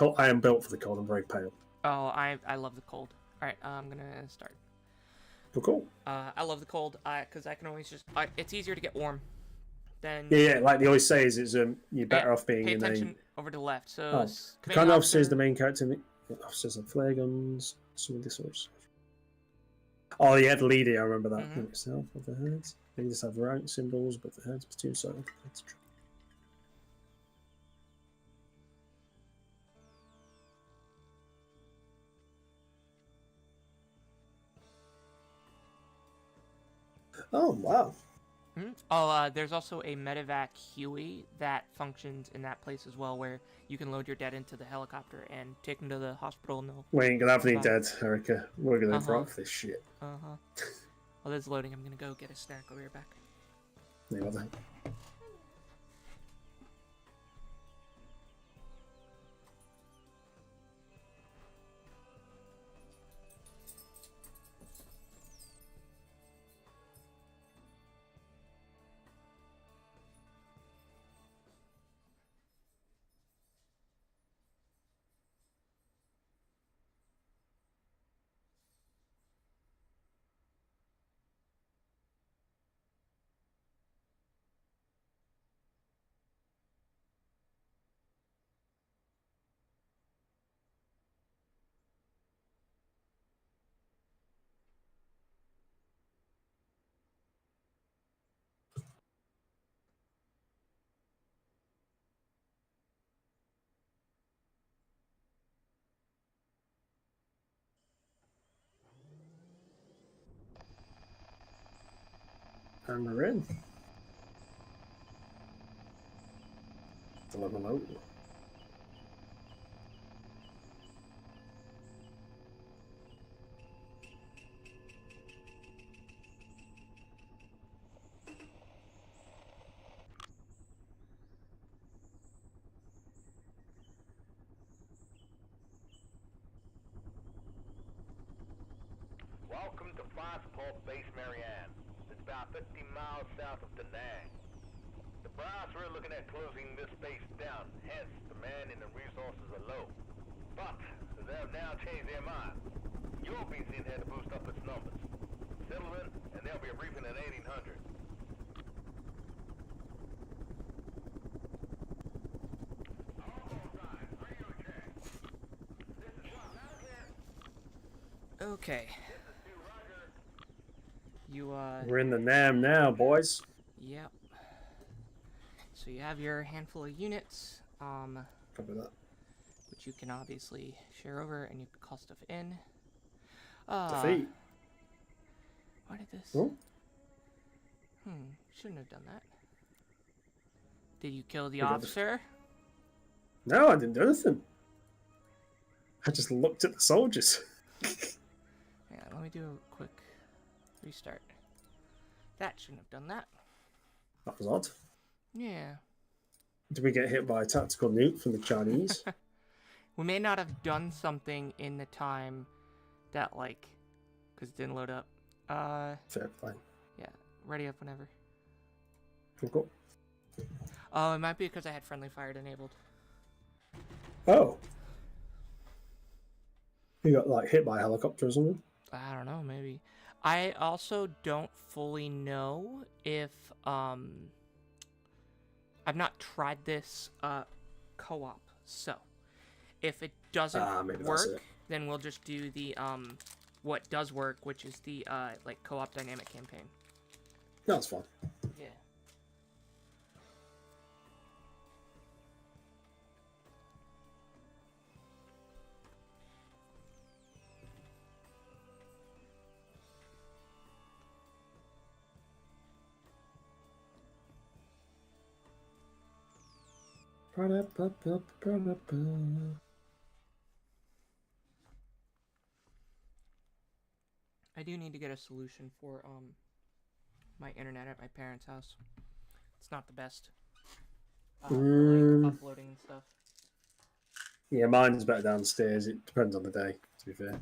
cold. I am built for the cold. I'm very pale. Oh, I love the cold. All right, I'm gonna start. But cool. I love the cold. Because I can always just. It's easier to get warm. Than. Yeah, like they always say, is you're better off being pay in attention over to the left. So. Oh, the command officer is the main character. Officers have flare guns. Some of this sort of stuff. Oh, yeah, the leader. I remember that. Mm-hmm. Itself of the heads. They just have rank symbols, but the heads too. So that's true. Oh, wow. Mm-hmm. Oh, there's also a medevac Huey that functions in that place as well, where you can load your dead into the helicopter and take them to the hospital. And we ain't gonna have any dead, Erica. We're gonna drop this shit. While there's loading, I'm gonna go get a snack. I'll be right back. Yeah, what the heck? And we're in. Deliver load. Welcome to Fossport Base Marianne. It's about 50 miles south of Da Nang. The brass are looking at closing this base down, hence demand and the resources are low. But they have now changed their mind. You're being sent here to boost up its numbers. Settle in, and there'll be a briefing at 1800. Okay. We're in the NAM now, boys. Yep. So you have your handful of units, Copy that. which you can obviously share over, and you can call stuff in. Defeat. Why did this? Oh? Shouldn't have done that. Did you kill the officer? No, I didn't do anything. I just looked at the soldiers. Yeah, let me do a quick restart. That shouldn't have done that. That was odd. Yeah. Did we get hit by a tactical nuke from the Chinese? We may not have done something in the time that, like, because it didn't load up. Fair play. Yeah, ready up whenever. Cool. Oh, it might be because I had friendly fire enabled. Oh. You got, like, hit by a helicopter or something? I don't know, maybe. I also don't fully know if, I've not tried this, co-op, so if it doesn't work, then we'll just do the, what does work, which is the, like, co-op dynamic campaign. That's fine. Yeah. I do need to get a solution for my internet at my parents' house. It's not the best. For, like, uploading and stuff. Yeah, mine's better downstairs. It depends on the day, to be fair.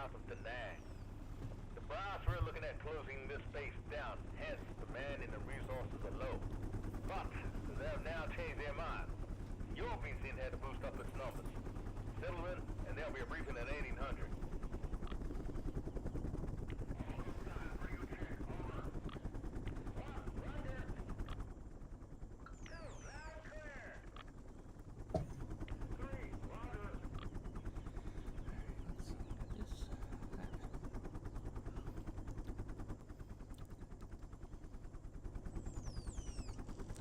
south of Da Nang. The brass we're looking at closing this base down, hence demand and the resources are low. But they have now changed their mind. Europeans seem to have to boost up its numbers. Settle in, and there'll be a briefing at 1800.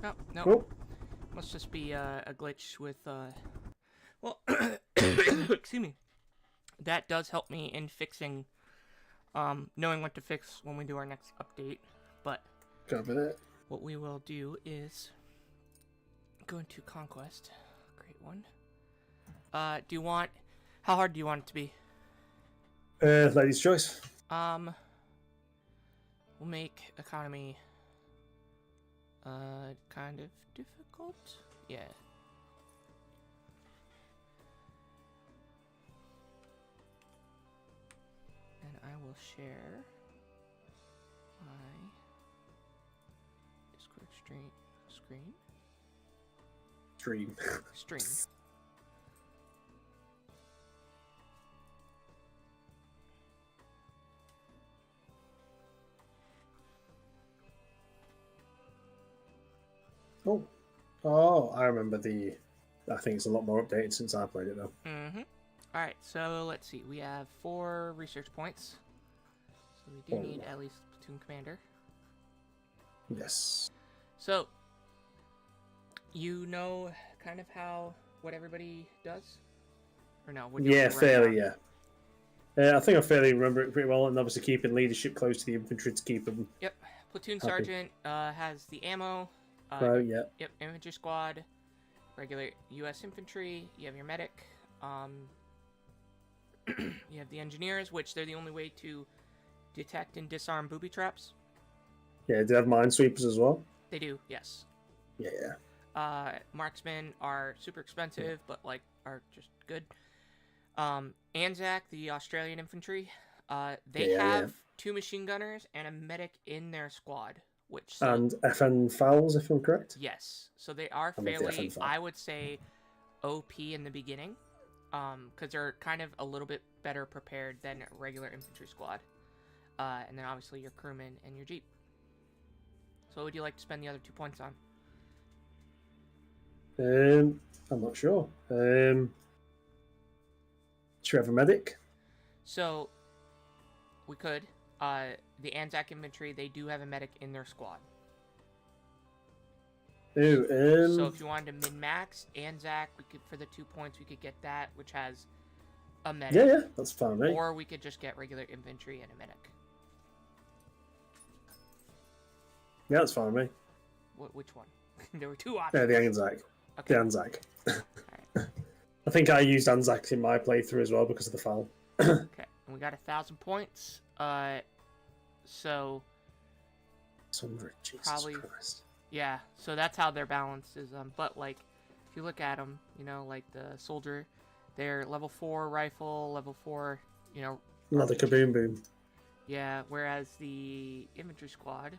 Oh, no. Oh, Must just be a glitch with, well, excuse me. That does help me in fixing, knowing what to fix when we do our next update. But copy that. what we will do is go into Conquest. Great one. Do you want, how hard do you want it to be? Lady's choice. We'll make economy, kind of difficult. Yeah. And I will share my Discord stream. Oh, I remember the. I think it's a lot more updated since I played it though. Mm-hmm. Alright, so let's see. We have 4 research points. So we do need at least platoon commander. Yes. So, you know kind of what everybody does? Or no? Yeah, fairly, yeah. I think I fairly remember it pretty well, and obviously keeping leadership close to the infantry to keep them. Yep. Platoon happy. sergeant has the ammo. Yeah. Yep, infantry squad, regular U.S. infantry. You have your medic. You have the engineers, which they're the only way to detect and disarm booby traps. Yeah, do they have minesweepers as well? They do, yes. Yeah. Marksmen are super expensive, but like are just good. Anzac, the Australian infantry, they have 2 machine gunners and a medic in their squad. And FN Fowls, if I'm correct? Yes. So they are fairly, I would say, OP in the beginning. Because they're kind of a little bit better prepared than a regular infantry squad. And then obviously your crewmen and your jeep. So what would you like to spend the other 2 points on? I'm not sure. Should we have a medic? So, we could. The Anzac infantry, they do have a medic in their squad. Ooh, so if you wanted to min-max Anzac, we could, for the 2 points, we could get that, which has a medic. Yeah, that's fine, mate. Or we could just get regular infantry and a medic. Yeah, that's fine, mate. Which one? There were 2 options. Yeah, the Anzac. Okay. The Anzac. Alright. I think I used Anzacs in my playthrough as well because of the foul. Okay, and we got 1,000 points. So 600, Jesus probably, Christ. Yeah, so that's how their balance is. But like, if you look at them, you know, like the soldier, they're level 4 rifle, level 4, you know. Another kaboom boom. Yeah, whereas the infantry squad,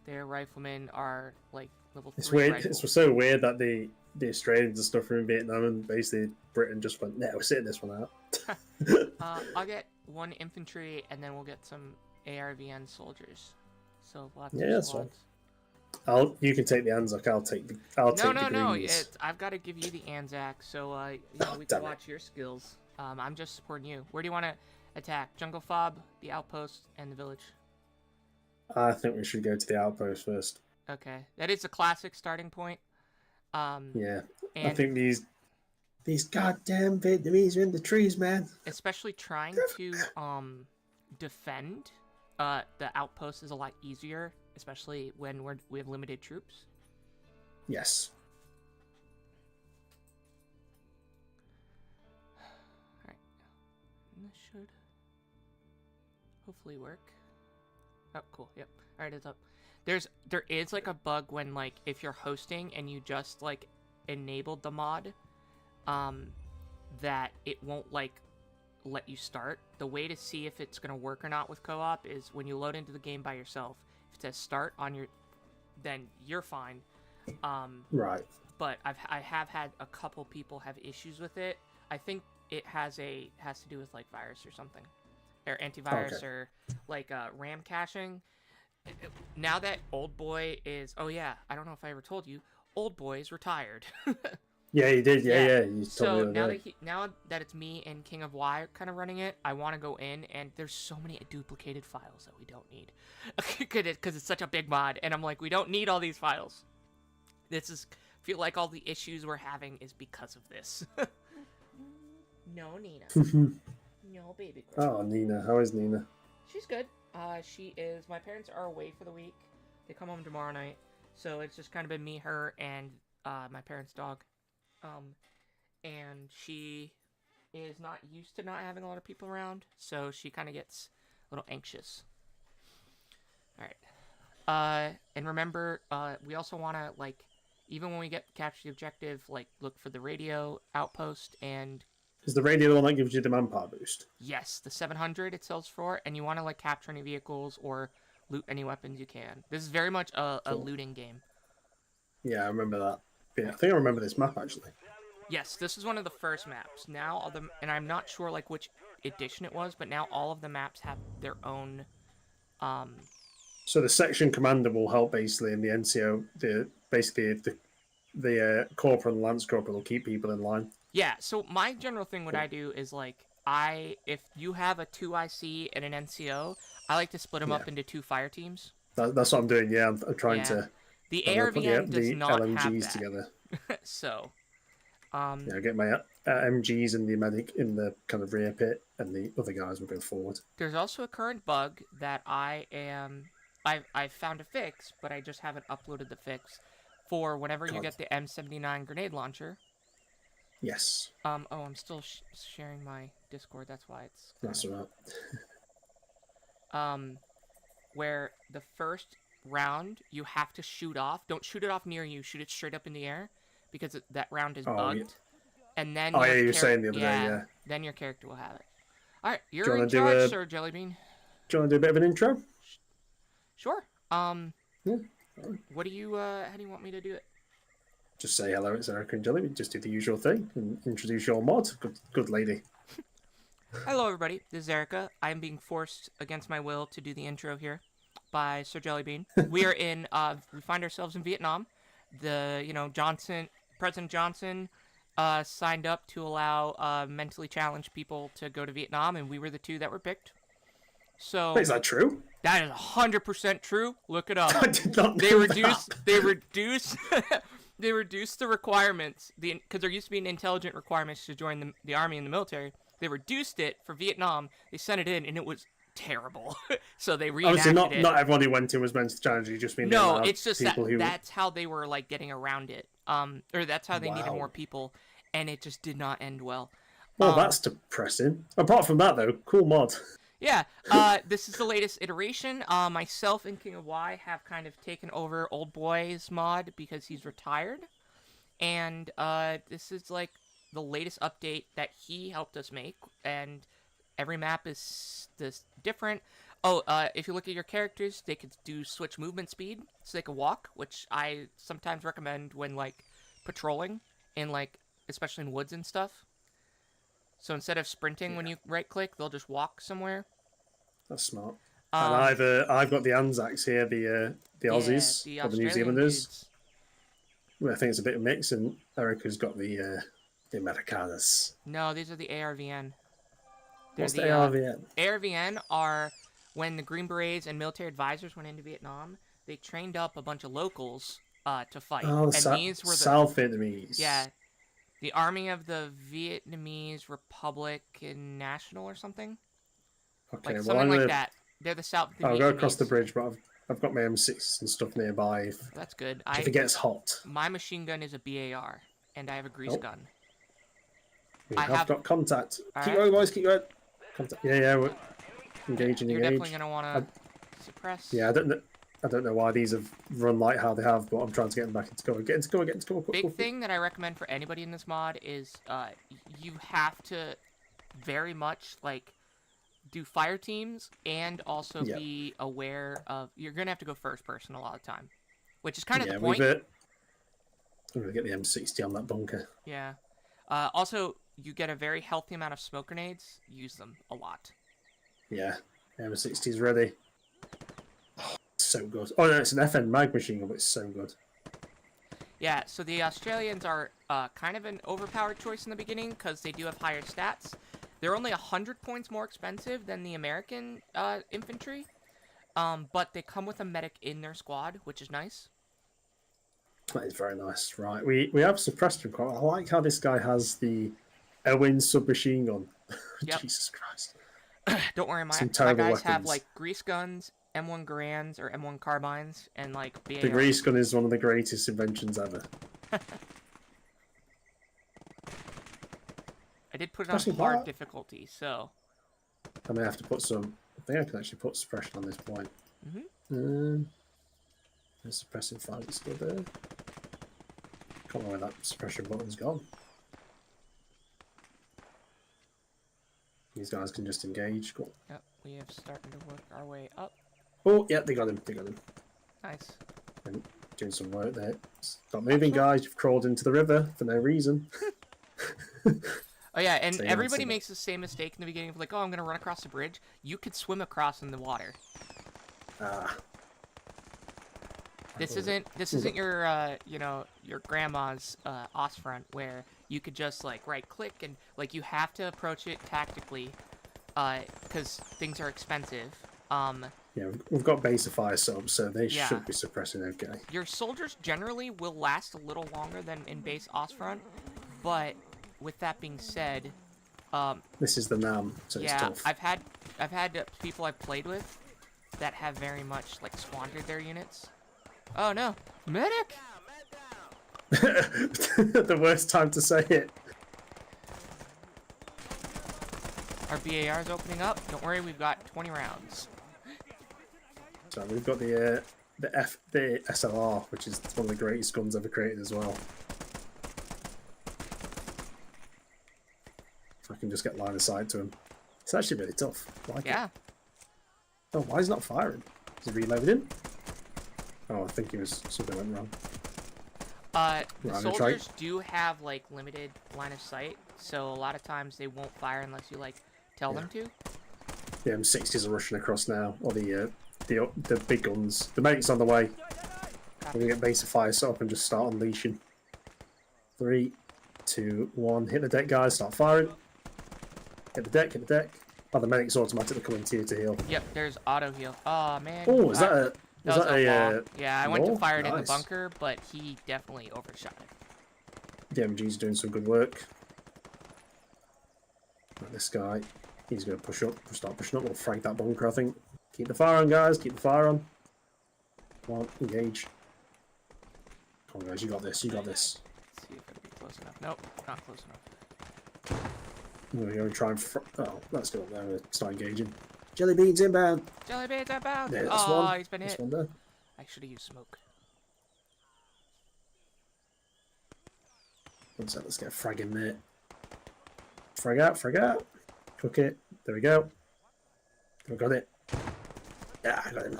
their riflemen are like level 3 It's weird. rifle. It's so weird that the Australians and stuff were in Vietnam and basically Britain just went, we're sitting this one out. I'll get 1 infantry and then we'll get some ARVN soldiers. So lots of that's squads. fine. You can take the Anzac. I'll take the No. greens. I've got to give you the Anzac, so you know, we can watch your skills. I'm just supporting you. Where do you want to attack? Jungle Fob, the outpost, and the village. I think we should go to the outpost first. Okay, that is a classic starting point. Yeah, and I think these goddamn Vietnamese are in the trees, man. Especially trying to defend the outpost is a lot easier, especially when we have limited troops. Yes. Alright. This should hopefully work. Oh, cool. Yep. Alright, it's up. There is like a bug when like if you're hosting and you just like enabled the mod, that it won't like let you start. The way to see if it's going to work or not with co-op is when you load into the game by yourself. If it says start on your, then you're fine. Right. But I have had a couple people have issues with it. I think it has to do with like virus or something, or antivirus, or like RAM caching. Now that Old Boy is, oh yeah, I don't know if I ever told you, Old Boy is retired. Yeah, you did. Yeah. You So told me now the other day. now that it's me and King of Y kind of running it, I want to go in, and there's so many duplicated files that we don't need, because it's such a big mod, and I'm like, we don't need all these files. Feel like all the issues we're having is because of this. No, Nina. No, baby girl. Oh, Nina. How is Nina? She's good. My parents are away for the week. They come home tomorrow night. So it's just kind of been me, her, and my parents' dog. And she is not used to not having a lot of people around, so she kind of gets a little anxious. Alright. And remember, we also want to, like, even when we capture the objective, like, look for the radio outpost, and... Is the radio the one that gives you the manpower boost? Yes, the 700 it sells for, and you want to, like, capture any vehicles or loot any weapons you can. This is very much a looting game. Yeah, I remember that. Yeah, I think I remember this map, actually. Yes, this is one of the first maps. Now, and I'm not sure, like, which edition it was, but now all of the maps have their own, So the section commander will help, basically, in the NCO. The corporal and lance corporal will keep people in line. Yeah, so my general thing, what I do is, like, if you have a 2IC and an NCO, I like to split them up into 2 fire teams. That's what I'm doing, yeah. I'm trying to... The I'm gonna ARVN put does the not LMGs have that. together. So, Yeah, I get my MGs in the medic in the kind of rear pit, and the other guys will go forward. There's also a current bug that I found a fix, but I just haven't uploaded the fix for whenever you get the M79 grenade launcher. Yes. Oh, I'm still sharing my Discord. That's why it's. That's right. Where the first round you have to shoot off. Don't shoot it off near you. Shoot it straight up in the air, because that round is bugged. Yeah. And then. Oh yeah, you were saying the other day. Yeah. Then your character will have it. All right, you're Do you in wanna charge, do Sir Jellybean. Do you want to do a bit of an intro? Sure. Yeah. What do you? How do you want me to do it? Just say hello, it's Eric and Jelly. Just do the usual thing and introduce your mod. Good lady. Hello, everybody. This is Erica. I am being forced against my will to do the intro here by Sir Jellybean. We are in. We find ourselves in Vietnam. President Johnson, signed up to allow mentally challenged people to go to Vietnam, and we were the 2 that were picked. So Wait, is that true? that is 100% true. Look it up. I did not know They reduced the requirements, because there used to be an intelligent requirements to join the army and the military. They reduced it for Vietnam. They sent it in, and it was terrible. So they reenacted Obviously, it. not everyone who went in was meant to challenge. You just mean No, it's just people who... that's how they were like getting around it. Or that's how they needed Wow. more people, and it just did not end well. Well, that's depressing. Apart from that, though, cool mod. Yeah, this is the latest iteration. Myself and King of Y have kind of taken over Old Boy's mod because he's retired. And this is like the latest update that he helped us make. And every map is different. Oh, if you look at your characters, they could switch movement speed, so they can walk, which I sometimes recommend when, like, patrolling, in, like, especially in woods and stuff. So instead of sprinting when you right-click, they'll just walk somewhere. That's smart. And I've got the Anzacs here, the Aussies, the or the New Australian Zealanders. dudes. Well, I think it's a bit of a mix, and Erica's got the Americanas. No, these are the ARVN. What's the ARVN? ARVN are when the Green Berets and military advisors went into Vietnam. They trained up a bunch of locals to fight. Oh, and these were the South Vietnamese. Yeah, the Army of the Vietnamese Republican National or something. Okay, Like well, something like that. They're the South Vietnamese. I'll go across the bridge, but I've got my M6 and stuff nearby. That's good. If it gets hot. My machine gun is a BAR, and I have a grease gun. We I have have- got contact. All Keep right. going, boys. Keep going. Contact. Yeah. We're engaging. You're Engage. definitely gonna want to suppress. Yeah, I don't know why these have run like how they have, but I'm trying to get them back into cover. Get into cover. Big thing that I recommend for anybody in this mod is you have to very much like do fire teams and also Yep. be aware of. You're gonna have to go first person a lot of the time, which is kind of Yeah, the point. I'm gonna get the M60 on that bunker. Yeah. Also, you get a very healthy amount of smoke grenades. Use them a lot. Yeah, M60's ready. Oh, so good. Oh no, it's an FN mag machine gun, but it's so good. Yeah, so the Australians are kind of an overpowered choice in the beginning because they do have higher stats. They're only 100 points more expensive than the American infantry, but they come with a medic in their squad, which is nice. That is very nice. Right, we have suppressed him quite. I like how this guy has the Elwyn submachine gun. Yep. Jesus Christ. Don't worry, my Some guys terrible have weapons. like grease guns, M1 Garands or M1 carbines, and like BAR. The grease gun is one of the greatest inventions ever. I did put it on Actually, hard what? difficulty, so I may have to put some. I think I can actually put suppression on this point. The suppressing fire is still there. Can't know where that suppression button's gone. These guys can just engage. Cool. yep, we have starting to work our way up. Oh, yeah, they got him. They got him. Nice. And doing some work there. Stop moving, guys. You've crawled into the river for no reason. Oh yeah, and So you everybody don't see makes the same mistake in the beginning of like, oh, I'm gonna run across the bridge. You could swim across in the water. Ah. This isn't your your grandma's Ostfront where you could just like right click and like you have to approach it tactically, because things are expensive. Yeah, we've got base of fire subs, so they Yeah. should be suppressing okay. Your soldiers generally will last a little longer than in base Ostfront, but with that being said, This is the NAM, so it's yeah, tough. I've had people I've played with that have very much like squandered their units. Oh no, medic! The worst time to say it. Our BAR is opening up. Don't worry, we've got 20 rounds. So we've got the SLR, which is one of the greatest guns ever created as well. If I can just get line of sight to him. It's actually really tough. I like Yeah. it. Oh, why is he not firing? Is he reloading? Oh, I think something went wrong. The Right, I'm gonna try- soldiers do have like limited line of sight, so a lot of times they won't fire unless you like tell them to. The M60s are rushing across now, or the big guns. The medic's on the way. We're gonna get base of fire set up and just start unleashing. 3, 2, 1. Hit the deck, guys. Start firing. Hit the deck. Hit the deck. Oh, the medic's automatically coming to you to heal. Yep, there's auto heal. Oh man. Oh, is that a? That was a wall. Yeah, I went to wall? fire it in the Nice. bunker, but he definitely overshot it. The MG's doing some good work. Right, this guy, he's going to push up. We'll start pushing up. We'll frag that bunker, I think. Keep the fire on, guys. Keep the fire on. Come on, engage. Come on, guys. You got this. You got this. Let's see if it'll be close enough. Nope, not close enough. We're going to try and... Oh, let's go up there and start engaging. Jelly beans inbound. Jelly beans outbound. There, this Oh, one. he's been This hit. one there. I should have used smoke. One sec, let's get a frag in there. Frag out, frag out. Cook it. There we go. I got it. Yeah, I got him.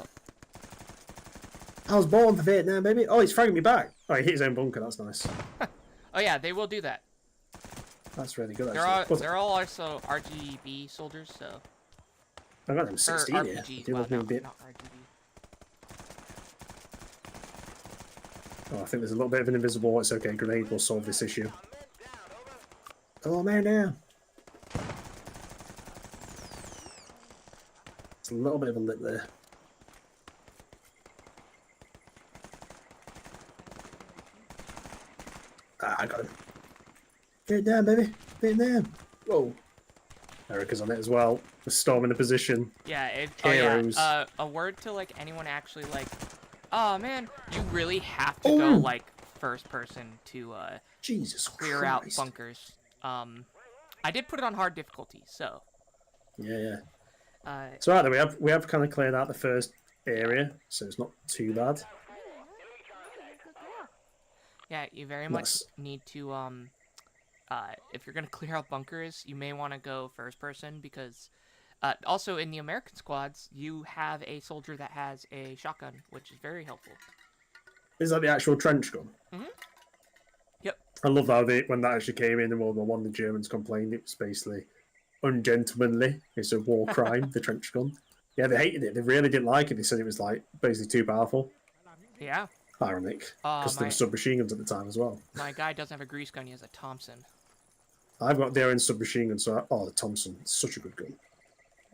I was born for Vietnam, baby. Oh, he's fragging me back. Oh, he hit his own bunker. That's nice. Oh yeah, they will do that. That's really good, They're actually. all also RGB soldiers, so I got him or 16 here. RPG. Do Well, love me a not bit. RGB. Oh, I think there's a little bit of an invisible. It's okay. Grenade will solve this issue. Oh, man, down. It's a little bit of a lip there. Ah, I got him. Get it down, baby. Get it down. Whoa. Erica's on it as well. We're storming the position. Yeah, Heroes. a word to like anyone actually like. Oh man, you really have to go Oh. like first person to Jesus clear out Christ. bunkers. I did put it on hard difficulty, so Yeah. uh, So right, then we have kind of cleared out the first area, so it's not too bad. yeah, you very much Nice. need to if you're gonna clear out bunkers, you may want to go first person because also in the American squads you have a soldier that has a shotgun, which is very helpful. Is that the actual trench gun? Mm-hmm. Yep. I love how when that actually came in World War One, the Germans complained it was basically ungentlemanly. It's a war crime, the trench gun. Yeah, they hated it. They really didn't like it. They said it was like basically too powerful. Yeah. Ironic, because there were submachine guns at the time as well. My guy doesn't have a grease gun; he has a Thompson. I've got their own submachine gun, so the Thompson, it's such a good gun.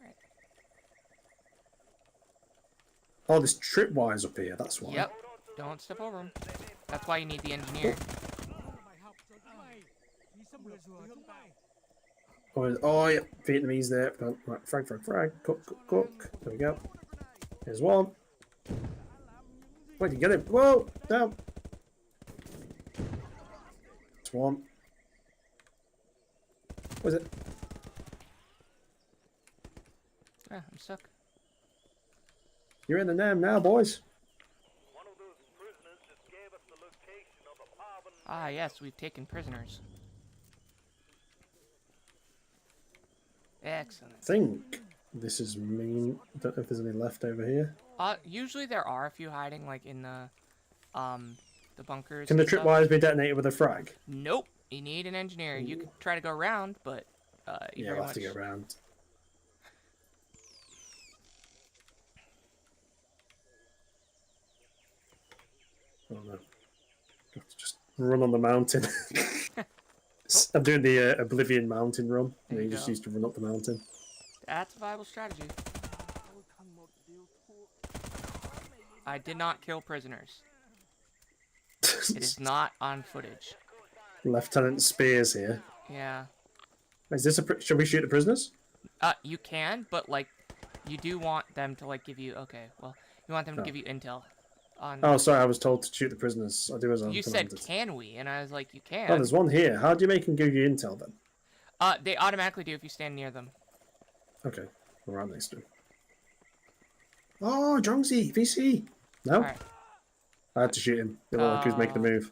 Right. Oh, there's tripwires up here. That's why. Yep. Don't step over them. That's why you need the engineer. Oh yeah, Vietnamese there. Right, frag, cook. There we go. Here's one. Wait, you get him? Whoa, down. That's one. What is it? Ah, I'm stuck. You're in the NAM now, boys. One of those prisoners just gave us the location of a Pavan. Ah, yes, we've taken prisoners. Excellent. I think this is mean. I don't know if there's any left over here. Usually there are a few hiding, like in the bunkers. Can the and stuff. tripwires be detonated with a frag? Nope. You need an engineer. You can try to go around, but you Yeah, very we'll have much... to get around. Oh no. Just run on the mountain. I'm doing the Oblivion mountain run. There you just go. used to run up the mountain. That's a viable strategy. I did not kill prisoners. It is not on footage. Lieutenant Spears here. Yeah. Is this should we shoot the prisoners? You can, but like, you do want them to like give you. Okay, well, you want them to give you intel. On. Oh, sorry, I was told to shoot the prisoners. I do as I'm You commanded. said, "Can we?" And I was like, "You can." Oh, there's one here. How do you make them give you intel then? They automatically do if you stand near them. Okay, we're right next to him. Oh, Jongsy, VC. No, Alright. I had to shoot him. It looked like he was making the move.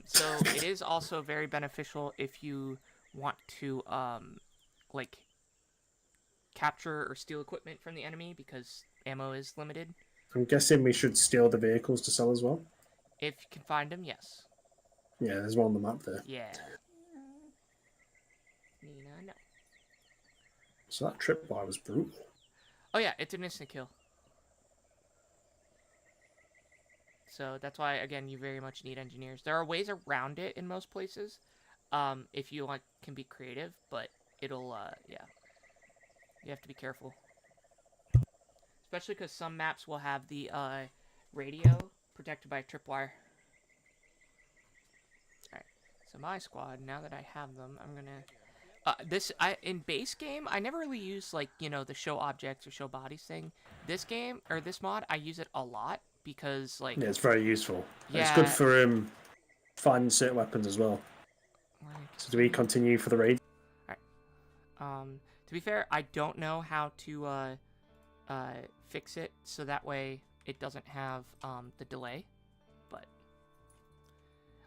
So it is also very beneficial if you want to, like, capture or steal equipment from the enemy because ammo is limited. I'm guessing we should steal the vehicles to sell as well. If you can find them, yes. Yeah, there's one on the map there. Yeah. Nina, no. So that tripwire was brutal. Oh yeah, it's an instant kill. So that's why, again, you very much need engineers. There are ways around it in most places, if you like can be creative, but it'll, yeah. You have to be careful. Especially because some maps will have the, radio protected by a tripwire. Alright, so my squad, now that I have them, I'm gonna... in base game, I never really use, like, you know, the show objects or show bodies thing. This game, or this mod, I use it a lot. Because, like... Yeah, it's very useful. Yeah. It's good for finding certain weapons as well. So do we continue for the raid? Alright. To be fair, I don't know how to fix it so that way it doesn't have the delay. But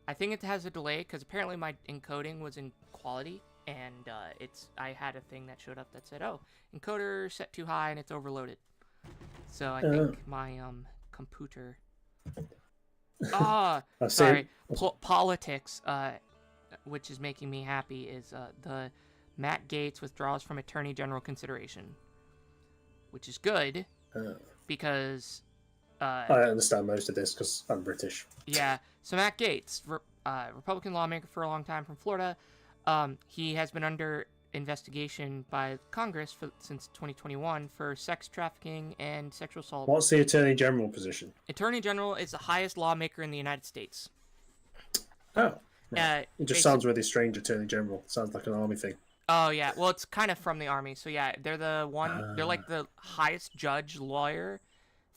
I think it has a delay because apparently my encoding was in quality. And I had a thing that showed up that said, oh, encoder set too high and it's overloaded. So I think my... computer. Sorry. Politics, which is making me happy, is the Matt Gaetz withdraws from Attorney General consideration, which is good because. I understand most of this because I'm British. Yeah. So Matt Gaetz, Republican lawmaker for a long time from Florida, he has been under investigation by Congress since 2021 for sex trafficking and sexual assault. What's the Attorney General position? Attorney General is the highest lawmaker in the United States. Oh. Right. It just sounds really strange, Attorney General. Sounds like an army thing. Oh, yeah. Well, it's kind of from the army. So, yeah, they're the one... They're like the highest judge lawyer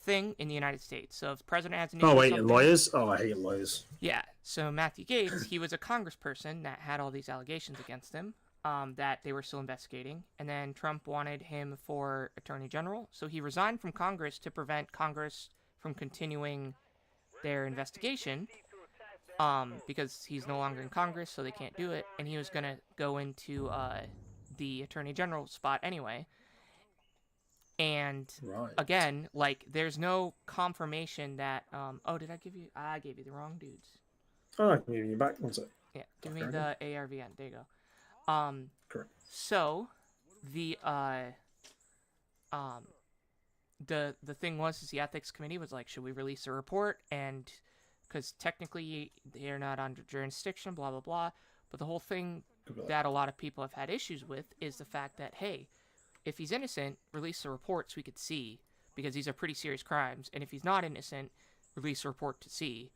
thing in the United States. So if the president has an issue Oh, wait, and lawyers? Oh, I hate lawyers. Yeah. So Matthew Gaetz, he was a congressperson that had all these allegations against him. That they were still investigating, and then Trump wanted him for Attorney General, so he resigned from Congress to prevent Congress from continuing their investigation. because he's no longer in Congress, so they can't do it, and he was gonna go into the Attorney General spot anyway. And Right. again, like, there's no confirmation that oh, did I give you? I gave you the wrong dudes. Oh, I can give you back. One sec. Yeah, give me Okay. the ARVN. There you go. Correct. So the the thing was is the ethics committee was like, should we release a report? And because technically they're not under jurisdiction, blah blah blah. But the whole thing that a lot of people have had issues with is the fact that, hey, if he's innocent, release a report so we could see, because these are pretty serious crimes. And if he's not innocent, release a report to see.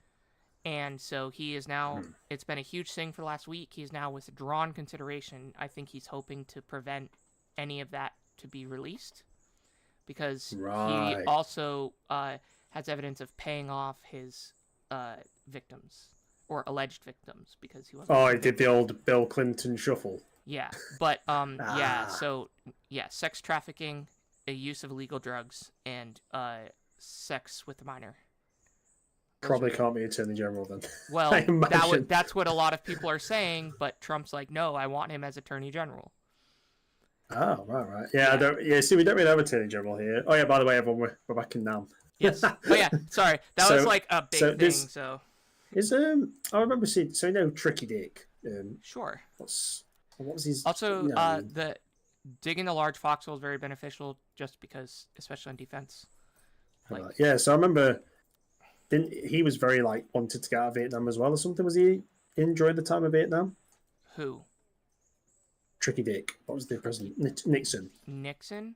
And so he is now, it's been a huge thing for the last week. He's now withdrawn consideration. I think he's hoping to prevent any of that to be released, because Right. he also has evidence of paying off his victims, or alleged victims, because he wasn't. Oh, I did the old Bill Clinton shuffle. Yeah, but yeah, Ah. so yeah, sex trafficking, the use of illegal drugs, and sex with a minor. Those Probably are- can't be Attorney General then. Well, I imagine. that's what a lot of people are saying, but Trump's like, no, I want him as Attorney General. Oh, right. Yeah, I Yeah. don't. Yeah, see, we don't really have Attorney General here. Oh yeah, by the way, everyone, we're back in Nam. Yes. Oh yeah, sorry, that was So- like a big so thing. this- So Is I remember seeing. So you know, Tricky Dick. sure. What was his? Also, you know, the digging the large foxhole is very beneficial, just because, especially in defense. Like, yeah. So I remember. Didn't he was very like wanted to get out of Vietnam as well or something? Was he enjoyed the time of Vietnam? who? Tricky Dick. What was the president? Nixon. Nixon.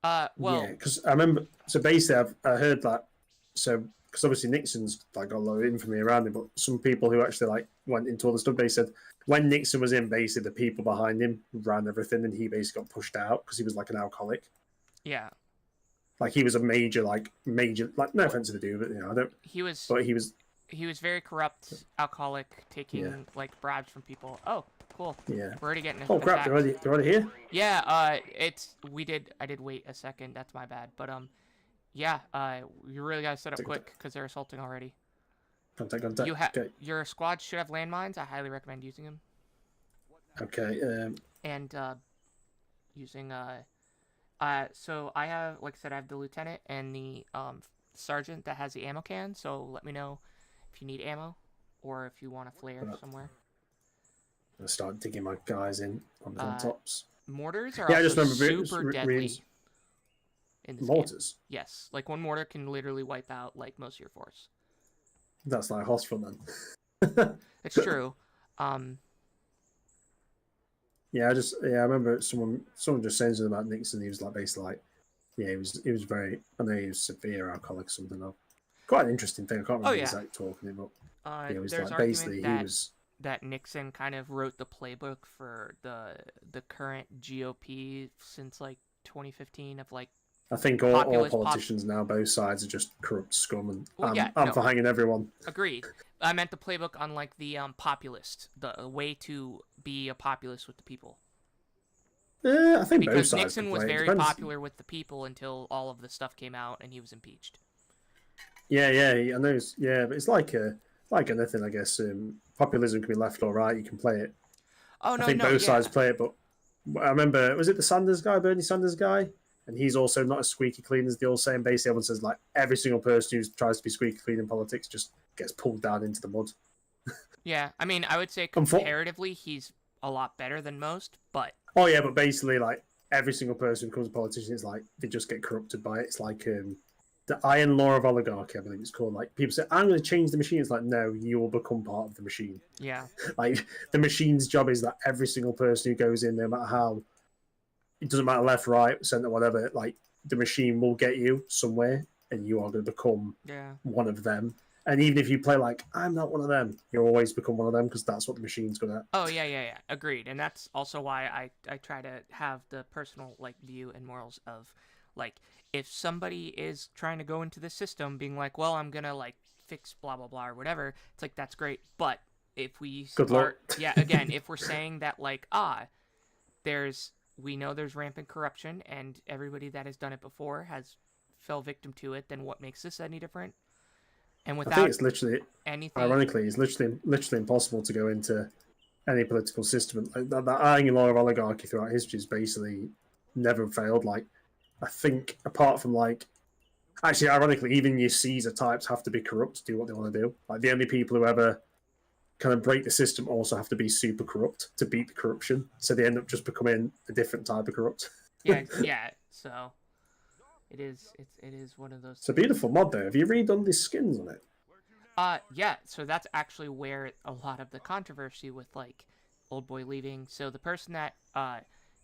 Well, yeah, because I remember. So basically, I heard that. So because obviously Nixon's like got a lot of infamy around him, but some people who actually like went into all the stuff, they said when Nixon was in, basically the people behind him ran everything, and he basically got pushed out because he was like an alcoholic. yeah, Like he was a major, no offense to the dude, but you know, I don't. he was But he was, very corrupt, alcoholic, taking Yeah. like bribes from people. Oh, cool. yeah. We're already getting. Oh crap! attacked. They're already here. Yeah, I did wait a second. That's my bad. But yeah, you really gotta set up Take your quick because they're assaulting already. Contact. Okay. Your squad should have landmines. I highly recommend using them. Okay. And using so I have, like I said, I have the lieutenant and the sergeant that has the ammo can. So let me know if you need ammo or if you want a flare Right. somewhere. I'm gonna start digging my guys in on the tops. Mortars are Yeah, I also just remember super deadly. In this game. Mortars. Yes, like one mortar can literally wipe out like most of your force. That's like hospital then. It's true. Yeah, I remember someone just saying something about Nixon. He was like basically like, yeah, he was very. I know he was severe alcoholic or something. Quite an interesting thing. I can't remember the yeah. exact talking about. It was There's like argument basically that he was. that Nixon kind of wrote the playbook for the current GOP since like 2015 of like. I think all populist politicians now, both sides, are just corrupt scum, and Well, yeah, I'm no. for hanging everyone. Agreed. I meant the playbook on like the populist, the way to be a populist with the people. I think both Because sides. Nixon can was play it. very Depends. popular with the people until all of the stuff came out and he was impeached. Yeah, I know. But it's like anything, I guess. Populism can be left or right. You can play it. Oh no, I think no, both yeah. sides play it, but I remember, was it the Sanders guy, Bernie Sanders guy? And he's also not as squeaky clean as the old saying. Basically, everyone says like every single person who tries to be squeaky clean in politics just gets pulled down into the mud. Yeah, I mean, I would say Unfor- comparatively, he's a lot better than most, but Oh yeah, but basically, like every single person who becomes a politician, it's like they just get corrupted by it. It's like the iron law of oligarchy, I believe it's called. Like people say, I'm going to change the machine. It's like, no, you will become part of the machine. yeah, Like the machine's job is that every single person who goes in, no matter how, it doesn't matter left, right, centre, whatever. Like the machine will get you somewhere, and you are going to become yeah. one of them. And even if you play like I'm not one of them, you'll always become one of them because that's what the machine's gonna. Oh yeah. Agreed, and that's also why I try to have the personal like view and morals of like if somebody is trying to go into the system, being like, well, I'm gonna like fix blah blah blah or whatever. It's like that's great, but if we Good luck. yeah, again, if we're saying that like we know there's rampant corruption and everybody that has done it before has fell victim to it, then what makes this any different? And I without think it's literally, anything, ironically, it's literally impossible to go into any political system. Like, that hanging law of oligarchy throughout history has basically never failed. Like, I think apart from like, actually, ironically, even your Caesar types have to be corrupt to do what they want to do. Like the only people who ever kind of break the system also have to be super corrupt to beat the corruption. So they end up just becoming a different type of corrupt. yeah. So it is one of those. It's a beautiful mod though. Have you redone these skins on it? Yeah. So that's actually where a lot of the controversy with like Old Boy leaving. So the person that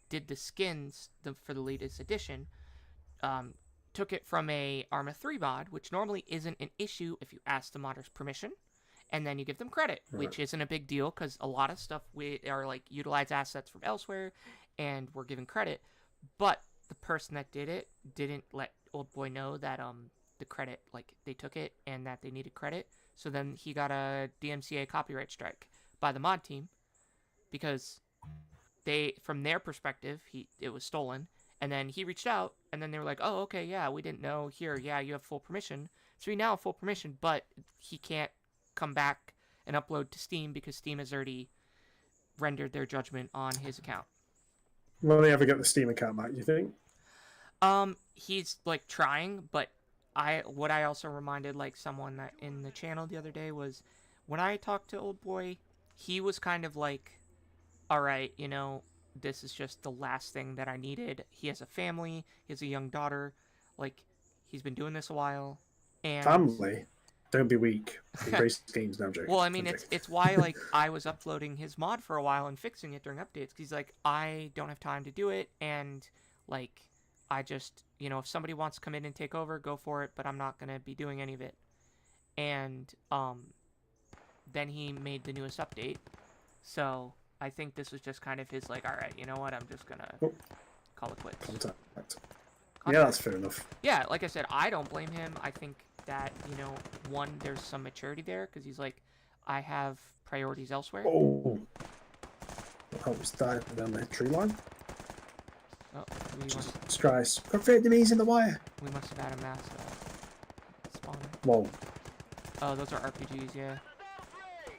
did the skins for the latest edition took it from a Arma 3 mod, which normally isn't an issue if you ask the modders permission, and then you give them credit, which isn't a big deal because a lot of stuff we are like utilize assets from elsewhere, and we're giving credit. But the person that did it didn't let Old Boy know that the credit, like they took it and that they needed credit. So then he got a DMCA copyright strike by the mod team because they, from their perspective, it was stolen. And then he reached out, and then they were like, oh, okay, yeah, we didn't know. Here, yeah, you have full permission. So he now have full permission, but he can't come back and upload to Steam because Steam has already rendered their judgment on his account. Will they ever get the Steam account back, you think? He's, like, trying, but what I also reminded, like, someone that in the channel the other day was, when I talked to Old Boy, he was kind of like, alright, you know, this is just the last thing that I needed. He has a family. He has a young daughter. Like, he's been doing this a while. And Family? Don't be weak. Embrace games, no joke. well, I mean, it's why, like, I was uploading his mod for a while and fixing it during updates. Because he's like, I don't have time to do it. And, like, I just, you know, if somebody wants to come in and take over, go for it. But I'm not going to be doing any of it. And, then he made the newest update. So I think this was just kind of his, like, all right, you know what, I'm just gonna call it quits. Contact. Yeah, that's fair enough. Yeah, like I said, I don't blame him. I think that, you know, one, there's some maturity there, because he's like, I have priorities elsewhere. Oh. I was dying down the tree line. Oh, Jesus Christ. Got Vietnamese in the wire. We must have had a mass spawner. Whoa. Oh, those are RPGs, yeah.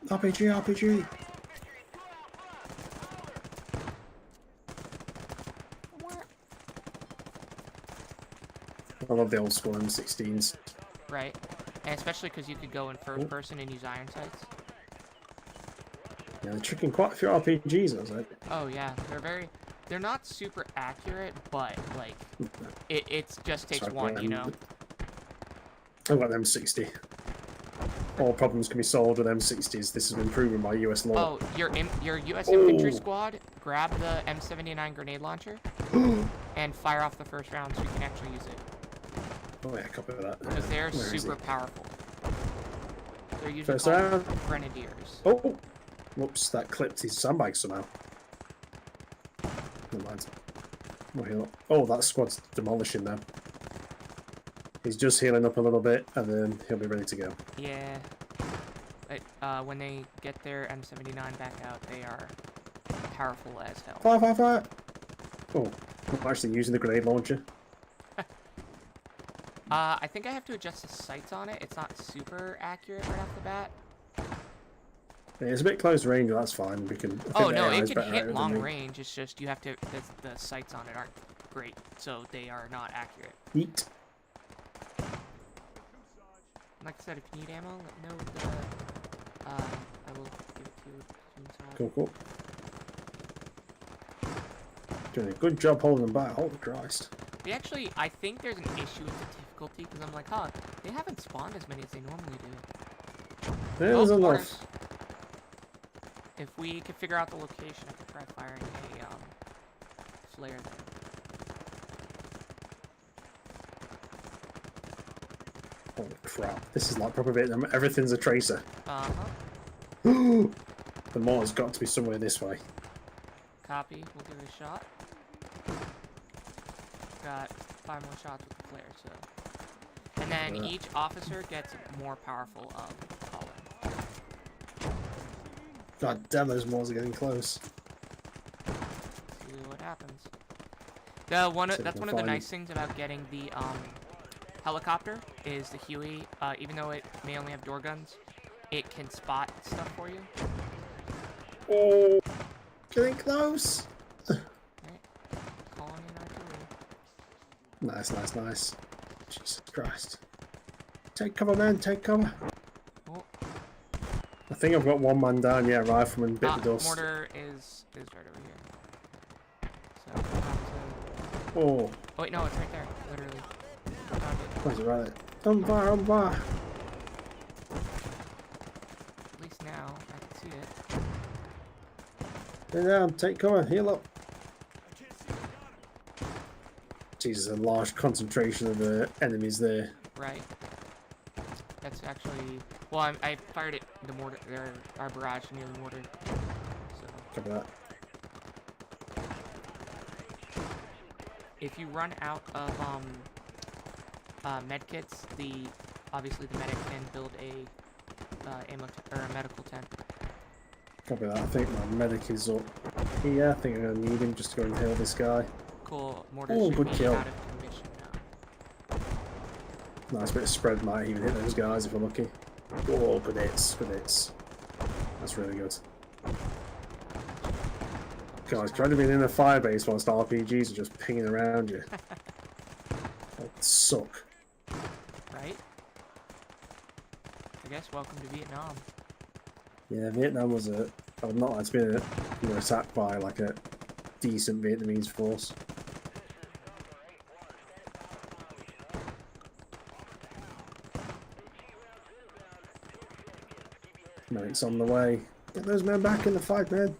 RPG. I love the old school M16s. Right. And especially because you could go in first person and use iron sights. Yeah, they're tricking quite a few RPGs, I was like. Oh yeah, they're not super accurate, but like it just takes one, you know. I've got an M60. All problems can be solved with M60s. This has been proven by US law. Oh, your US infantry squad, grab the M79 grenade launcher and fire off the first round so you can actually use it. Oh yeah, copy that. Because they're super powerful. They're usually First called round. grenadiers. Oh! Whoops, that clipped his sandbag somehow. Never mind. We'll heal up. Oh, that squad's demolishing now. He's just healing up a little bit, and then he'll be ready to go. Yeah. When they get their M79 back out, they are powerful as hell. Fire! Oh, I'm actually using the grenade launcher. I think I have to adjust the sights on it. It's not super accurate right off the bat. Yeah, it's a bit close range, but that's fine. We can. Oh no, it can hit long range. It's just you have to. The sights on it aren't great, so they are not accurate. Eat. Like I said, if you need ammo, let me know with the, I will give it to you. Cool. Doing a good job holding them back. Holy Christ. I think there's an issue with the difficulty, because I'm like, huh, they haven't spawned as many as they normally do. There's enough. If we could figure out the location, I could try firing a flare there. Holy crap. This is like proper Vietnam. Everything's a tracer. Uh-huh. The mortar's got to be somewhere this way. Copy. We'll give it a shot. Got 5 more shots with the flare, so... And then each officer gets more powerful column. God damn, those mortars are getting close. See what happens. That's one of the nice things about getting the helicopter is the Huey even though it may only have door guns, it can spot stuff for you. Oh, getting close. Alright, calling in artillery. Nice, nice, nice. Jesus Christ. Take cover, man, take cover. Oh. I think I've got one man down, yeah, rifleman, bit of dust. Mortar is right over here. So we'll have to... Oh. Oh wait, no, it's right there, literally. Found it. Where's it, right there? On fire, on fire. At least now, I can see it. Stay down, take cover, heal up. Jesus, a large concentration of enemies there. Right. That's actually... Well, I fired it the mortar, our barrage near the mortar. So... Cover that. If you run out of medkits, obviously the medic can build a a medical tent. Copy that. I think my medic is up here. I think I'm gonna need him just to go and heal this guy. Cool. Mortar Oh, should good be kill. out of commission now. Nice bit of spread might even hit those guys if we're lucky. Oh, good hits, good hits. That's really good. Guys, trying to be in a firebase whilst RPGs are just pinging around you. That would suck. Right? I guess welcome to Vietnam. Yeah, Vietnam was a... I would not like to be attacked by like a decent Vietnamese force. Medic's on the way. Get those men back in the fight, man.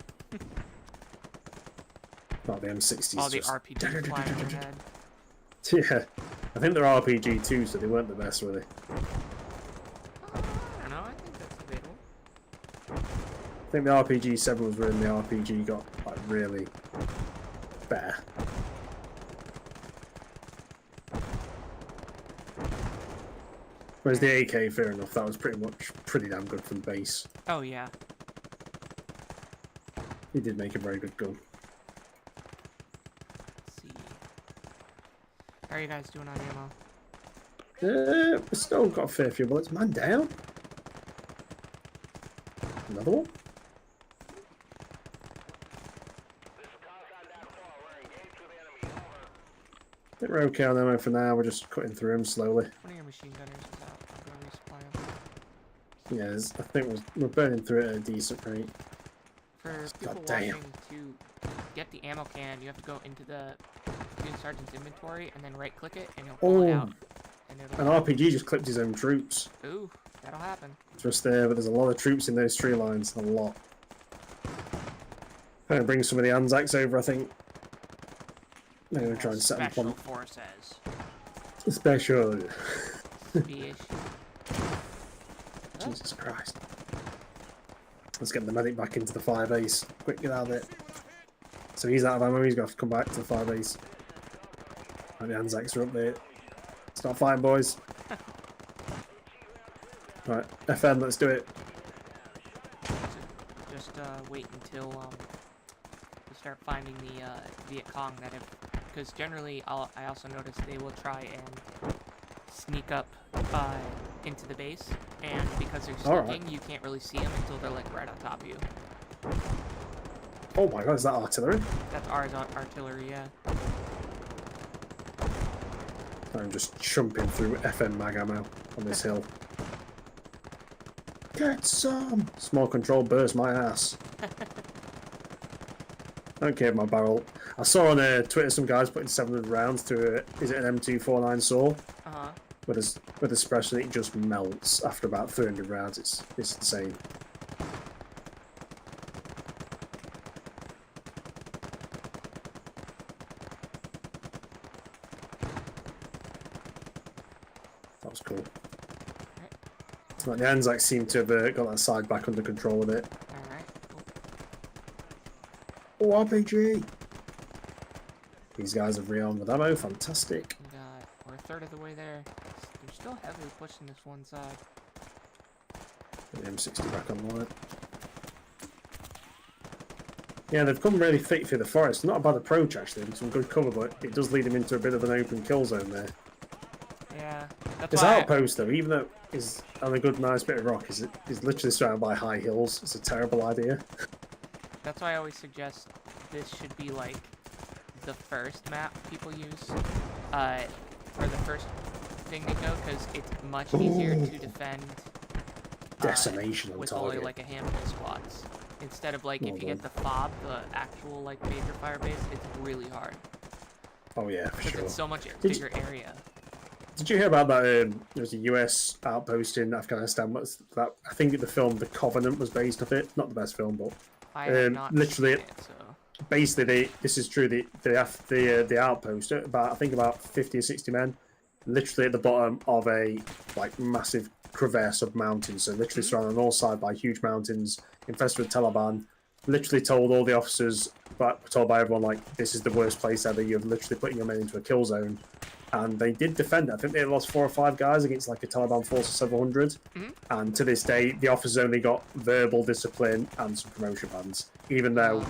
Not the M60s. All the just... RPG flying overhead. Yeah, I think they're RPG too, so they weren't the best, were they? I don't know, I think that's debatable. I think the RPG 7 was when the RPG got like really better. Whereas the AK, fair enough, that was pretty damn good from the base. Oh yeah. He did make a very good gun. Let's see. How are you guys doing on ammo? We still got a fair few bullets. Man down. Another one. I think we're okay on ammo for now. We're just cutting through him slowly. One of your machine gunners is out. I'm gonna resupply them. Yeah, I think we're burning through it at a decent rate. For people damn. watching, to get the ammo can, you have to go into the Platoon Sergeant's inventory and then right-click it, and you'll pull it out. And An it'll... RPG just clipped his own troops. Ooh, that'll happen. Just there, but there's a lot of troops in those tree lines. A lot. I'm gonna bring some of the Anzacs over, I think. I'm gonna try and set them Special up forces. on special. Fish. Jesus Christ. Let's get the medic back into the fire base. Quick, get out of it. So he's out of ammo, he's gonna have to come back to the fire base. And the Anzacs are up there. Start fighting, boys. Right, FN, let's do it. Just wait until we start finding the Viet Cong that have, because generally I also notice they will try and sneak up into the base, and because they're sneaking, you can't really see them until they're like right on top of you. Oh my god, is that artillery? That's ours artillery, yeah. I'm just chumping through FN mag ammo on this hill. Get some! Small control burst my ass. I don't care if my barrel. I saw on Twitter some guys putting 700 rounds through is it an M249 saw? Uh-huh. With a suppression, it just melts after about 300 rounds. It's insane. That was cool. Like the Anzacs seem to have got that side back under control of it. Alright, cool. Oh, RPG! These guys have rearmed with ammo, fantastic. We're a third of the way there. They're still heavily pushing this one side. Get the M60 back online. Yeah, they've come really thick through the forest. Not a bad approach, actually. Some good cover, but it does lead them into a bit of an open kill zone there. Yeah, That's This why outpost, though, even though it's on a good, nice bit of rock, is literally surrounded by high hills. It's a terrible idea. that's why I always suggest this should be like the first map people use, or the first thing to go, because it's much easier to defend Decimation on with target. only like a handful of squads. Instead of like Well if you get the fob, the actual like major fire base, it's really hard Oh yeah, for because sure. it's so much Did bigger area. Did you hear about that? There was a US outpost in Afghanistan. What's that? I think the film The Covenant was based off it. Not the best film, but I have not literally, seen it, so basically, this is true. The outpost, about 50 or 60 men, literally at the bottom of a like massive crevasse of mountains. So literally surrounded on all sides by huge mountains, infested with Taliban. Literally told all the officers, but told by everyone like, this is the worst place ever. You're literally putting your men into a kill zone. And they did defend it. I think they lost 4 or 5 guys against like a Taliban force of several hundred. And to this day, the officers only got verbal discipline and some promotion bans, even though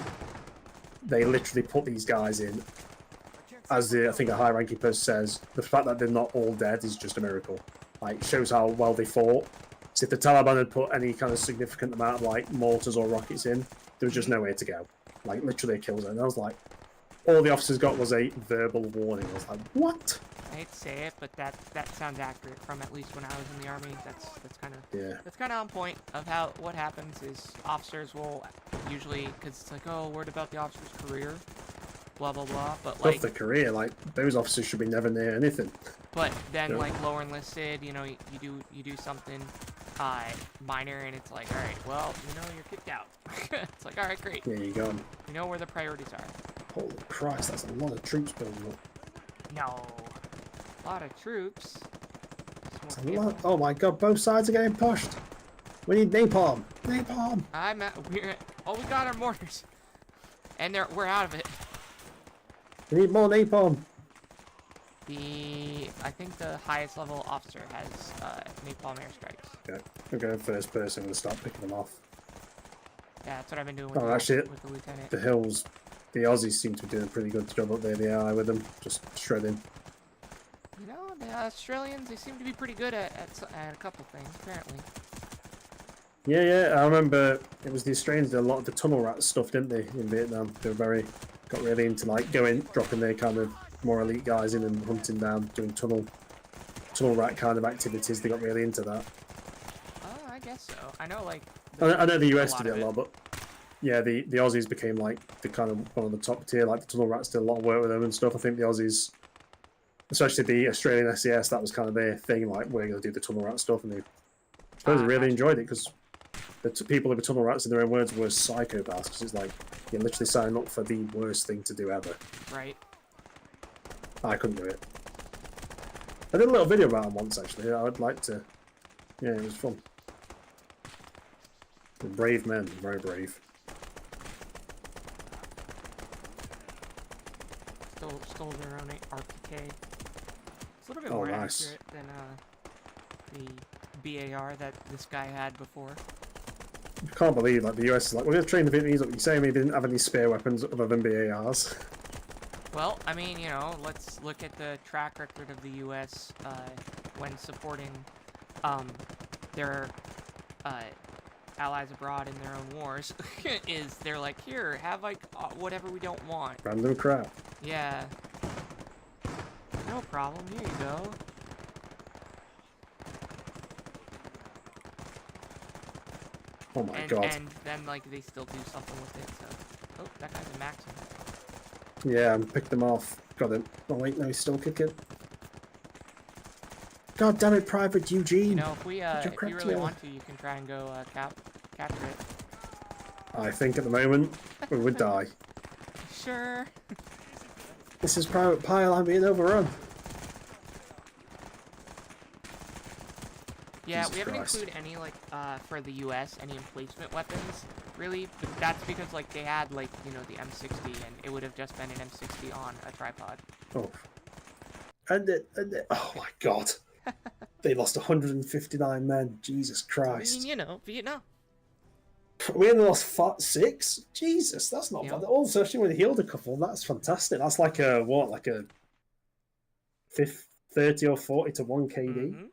they literally put these guys in. As I think a high-ranking person says, the fact that they're not all dead is just a miracle. Like, shows how well they fought. So if the Taliban had put any kind of significant amount of like mortars or rockets in, there was just nowhere to go. Like literally a kill zone. I was like, all the officers got was a verbal warning. I was like, what? I hate to say it, but that sounds accurate from at least when I was in the army. That's kind of that's kind of on point of how what happens is officers will usually, because it's like, oh, worried about the officer's career, blah blah blah. But like the career, like those officers should be never near anything. But then like lower enlisted, you know, you do something minor, and it's like, all right, well, you know, you're kicked out. It's like, all right, great. Yeah, you go. You know where the priorities are. Holy Christ, that's a lot of troops building up. No. A lot of troops. That's a lot. Oh my god, both sides are getting pushed. We need napalm. Napalm. All we got are mortars. And we're out of it. We need more napalm. I think the highest level officer has napalm airstrikes. Okay, I'm going first person. I'm going to start picking them off. Yeah, that's what I've been doing with, with the lieutenant. The hills, the Aussies seem to be doing a pretty good job up there, the ally with them, just shredding. You know, the Australians, they seem to be pretty good at a couple things, apparently. Yeah, I remember it was the Australians did a lot of the tunnel rat stuff, didn't they, in Vietnam? They were got really into like dropping their kind of more elite guys in and hunting down, doing tunnel rat kind of activities. They got really into that. Oh, I guess so. I know, like... I know the US did it a lot, but yeah, the Aussies became like the kind of one of the top tier. Like the tunnel rats did a lot of work with them and stuff. I think the Aussies, especially the Australian SES, that was kind of their thing. Like, we're going to do the tunnel rat stuff, and they really enjoyed it because the people who were tunnel rats, in their own words, were psychopaths. Because it's like you're literally signing up for the worst thing to do ever. Right. I couldn't do it. I did a little video about them once, actually. I would like to. Yeah, it was fun. They're brave men, very brave. Stole their own RPK. It's a little bit more accurate than the BAR that this guy had before. I can't believe like the US is like, we're going to train the Vietnamese up. You say they didn't have any spare weapons other than BARs. Well, I mean, you know, let's look at the track record of the U.S. When supporting their allies abroad in their own wars. Is they're like, here, have like whatever we don't want. Random crap. Yeah. No problem. Here you go. Oh my god. And then like they still do something with it. So, oh, that guy's a maximum. Yeah, I picked them off. Got him. Oh wait, no, he's still kicking. God damn it, Private Eugene! You know, if you really want to, you can try and go capture it. I think at the moment we would die. Sure. This is Private Pile. I'm being overrun. Yeah, Jesus we haven't Christ. included any like for the U.S. any emplacement weapons. Really, but that's because like they had like, you know, the M60, and it would have just been an M60 on a tripod. Oh. And oh my god. They lost 159 men. Jesus Christ. I mean, you know, Vietnam. We only lost 6? Jesus, that's not bad. Also, actually, when they healed a couple, that's fantastic. That's like a, what, like a 30 or 40 to 1 KD.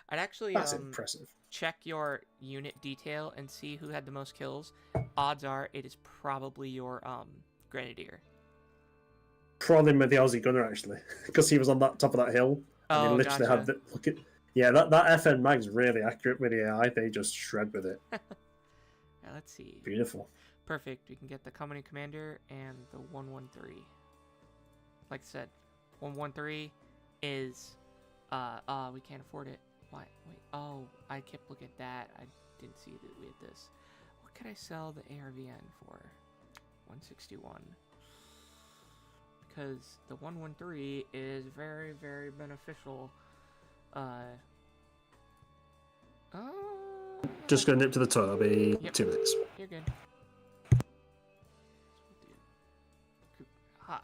I'd actually That's impressive. check your unit detail and see who had the most kills. Odds are it is probably your Grenadier. Probably with the Aussie gunner actually, because he was on that top of that hill. And he literally had the look at. Yeah, that FN mag's really accurate with the AI. They just shred with it. Yeah, let's see. Beautiful. Perfect. We can get the company commander and the 113. Like I said, 113 is we can't afford it. Why? Wait. Oh, I kept looking at that. I didn't see that we had this. What could I sell the ARVN for? 161. Because the 113 is very, very beneficial. Just gonna nip to the toilet. I'll be 2 minutes. You're good. Ha.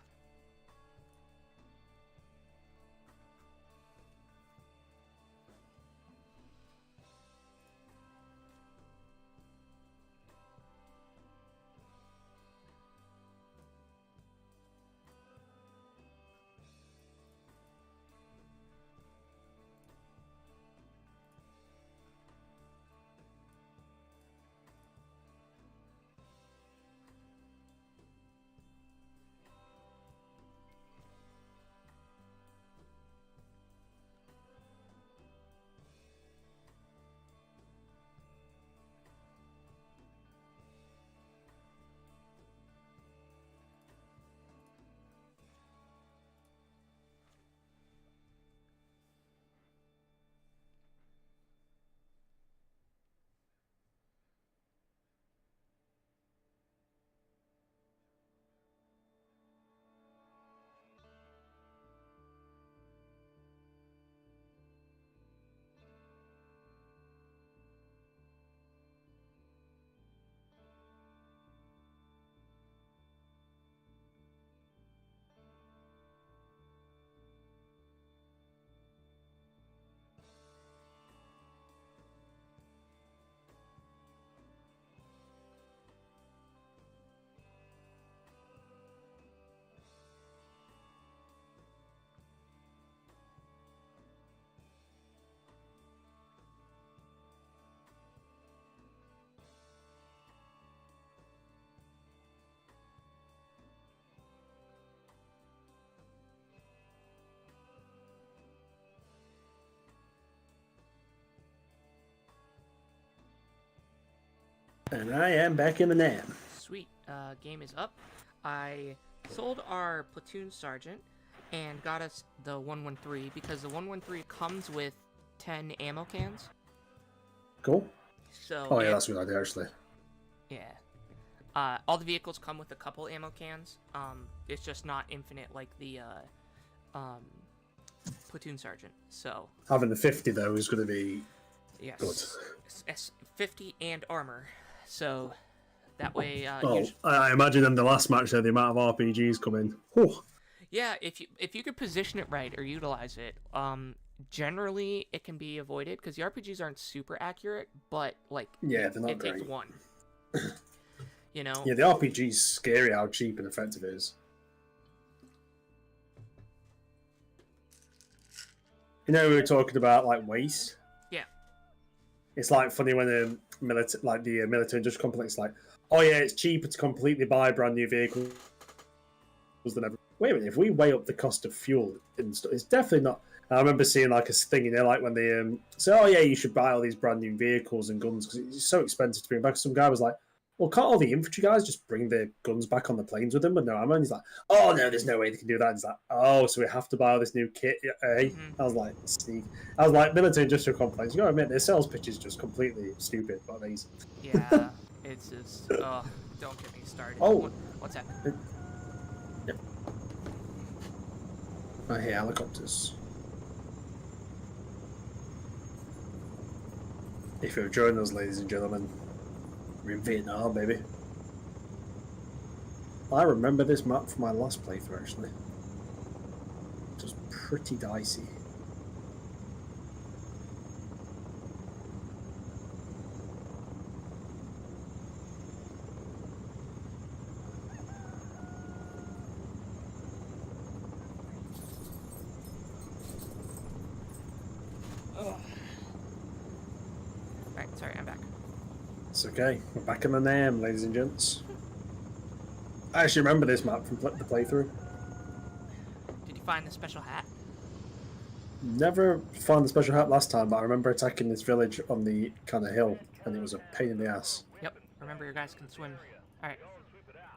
And I am back in the NAM. Sweet. Game is up. I sold our platoon sergeant and got us the 113 because the 113 comes with 10 ammo cans. Cool. So. Oh yeah, that's a good idea actually. Yeah. All the vehicles come with a couple ammo cans. It's just not infinite like the platoon sergeant. So. Having the 50 though is going to be yes. good. 50 and armor. So that way. I imagine in the last match there, the amount of RPGs come in. Whew. Yeah, if you could position it right or utilize it, generally it can be avoided because the RPGs aren't super accurate, but like yeah, they're not it great. takes one. You know. Yeah, the RPG's scary how cheap and effective it is. You know, we were talking about like waste. Yeah. It's like funny when the military just complex like, oh yeah, it's cheaper to completely buy brand new vehicles than ever. Wait a minute, if we weigh up the cost of fuel and stuff, it's definitely not. I remember seeing like a thing in there, like when they say, oh yeah, you should buy all these brand new vehicles and guns because it's so expensive to bring back. Some guy was like, well, can't all the infantry guys just bring their guns back on the planes with them with no ammo? And he's like, oh no, there's no way they can do that. And he's like, oh, so we have to buy all this new kit, eh? I was like, sneak. I was like, military industrial complex. You gotta admit, their sales pitch is just completely stupid, but amazing. Yeah, it's just, don't get me started. Oh, what's that? Yep. I hear helicopters. If you're joining us, ladies and gentlemen, we're in Vietnam, baby. I remember this map from my last playthrough, actually. It was pretty dicey. Sorry, I'm back. It's okay. We're back in the name, ladies and gents. I actually remember this map from the playthrough. Did you find the special hat? Never found the special hat last time, but I remember attacking this village on the kind of hill, and it was a pain in the ass. Yep. Remember, your guys can swim. All right.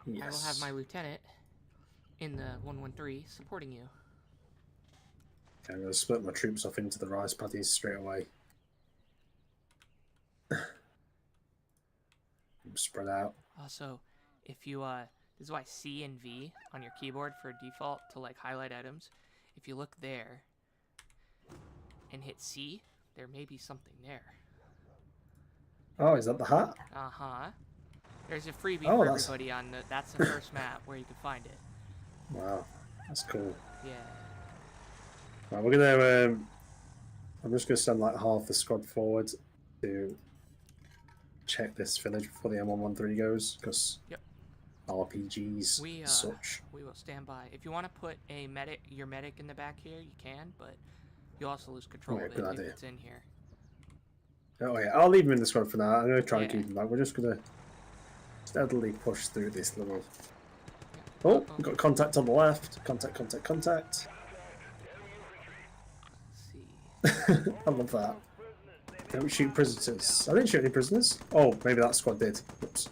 Yes. I will have my lieutenant in the 113 supporting you. Okay, I'm going to split my troops off into the rice paddies straight away. Spread out. Also, if you this is why C and V on your keyboard for default to like highlight items. If you look there and hit C, there may be something there. Oh, is that the hat? Uh-huh. There's a freebie Oh, for that's- everybody on the that's the first map where you can find it. Wow, that's cool. Yeah. Right, we're gonna. I'm just gonna send like half the squad forward to check this village before the M113 goes, because Yep. RPGs We such. we will stand by. If you want to put a your medic in the back here, you can, but you also lose control Okay, of it good if idea. it's in here. Oh yeah, I'll leave him in the squad for now. I'm gonna try and Yeah. keep him back. We're just gonna steadily push through this little. Yeah. Oh, we've got contact on the left. Contact, contact, contact. Let's see. I love that. Don't shoot prisoners. I didn't shoot any prisoners. Oh, maybe that squad did. Oops.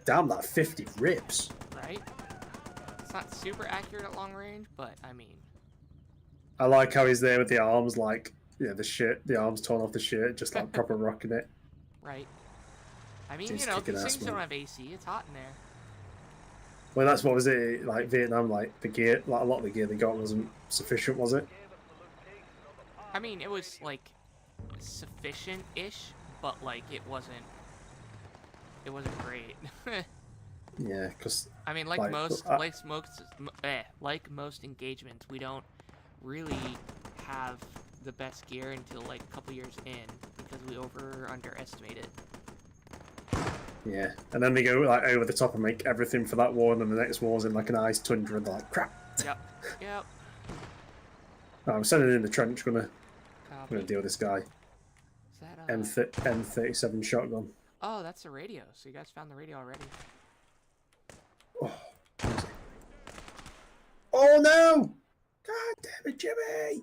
Damn, that 50 rips. Right? It's not super accurate at long range, but I mean, I like how he's there with the arms, like, yeah, the arms torn off the shirt, just like proper rocking it. right? I mean, Dude's you know, kicking these ass, things don't man. have AC. It's hot in there. Well, that's what was it, like Vietnam, like the gear, like a lot of the gear they got wasn't sufficient, was it? I mean, it was like sufficient-ish, but like it wasn't great. Yeah, because I mean, like Like, most, I- like most engagements, we don't really have the best gear until like a couple years in because we underestimate it. yeah, and then they go like over the top and make everything for that war, and then the next war's in like an ice tundra, and they're like, crap. Yep. Yep. Oh, I'm sending in the trench. Gonna Copy. deal with this guy. Is that M37 shotgun. Oh, that's the radio. So you guys found the radio already. Oh, oh no! God damn it, Jimmy!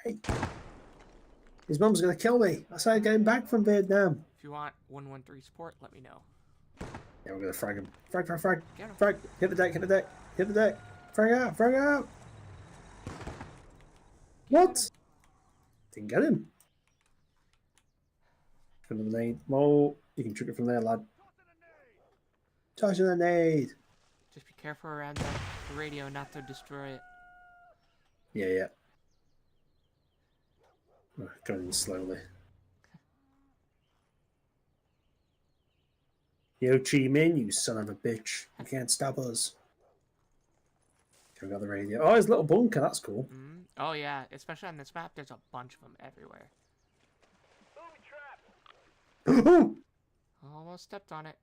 Hey, his mum's gonna kill me. I started getting back from Vietnam. If you want 113 support, let me know. Yeah, we're gonna frag him. Frag, frag, frag, Get him. frag. Hit the deck, hit the deck, hit the deck. Frag out, frag out. What? Didn't get him. From the nade. Whoa, you can trick it from there, lad. Tossing a nade. Just be careful around the radio, not to destroy it. Yeah, yeah. Oh, going in slowly. Yo, Chi Min, you son of a bitch. You can't stop us. Okay, we got the radio. Oh, his little bunker, that's cool. Mm. Oh yeah, especially on this map, there's a bunch of them everywhere. Oh! Almost stepped on it.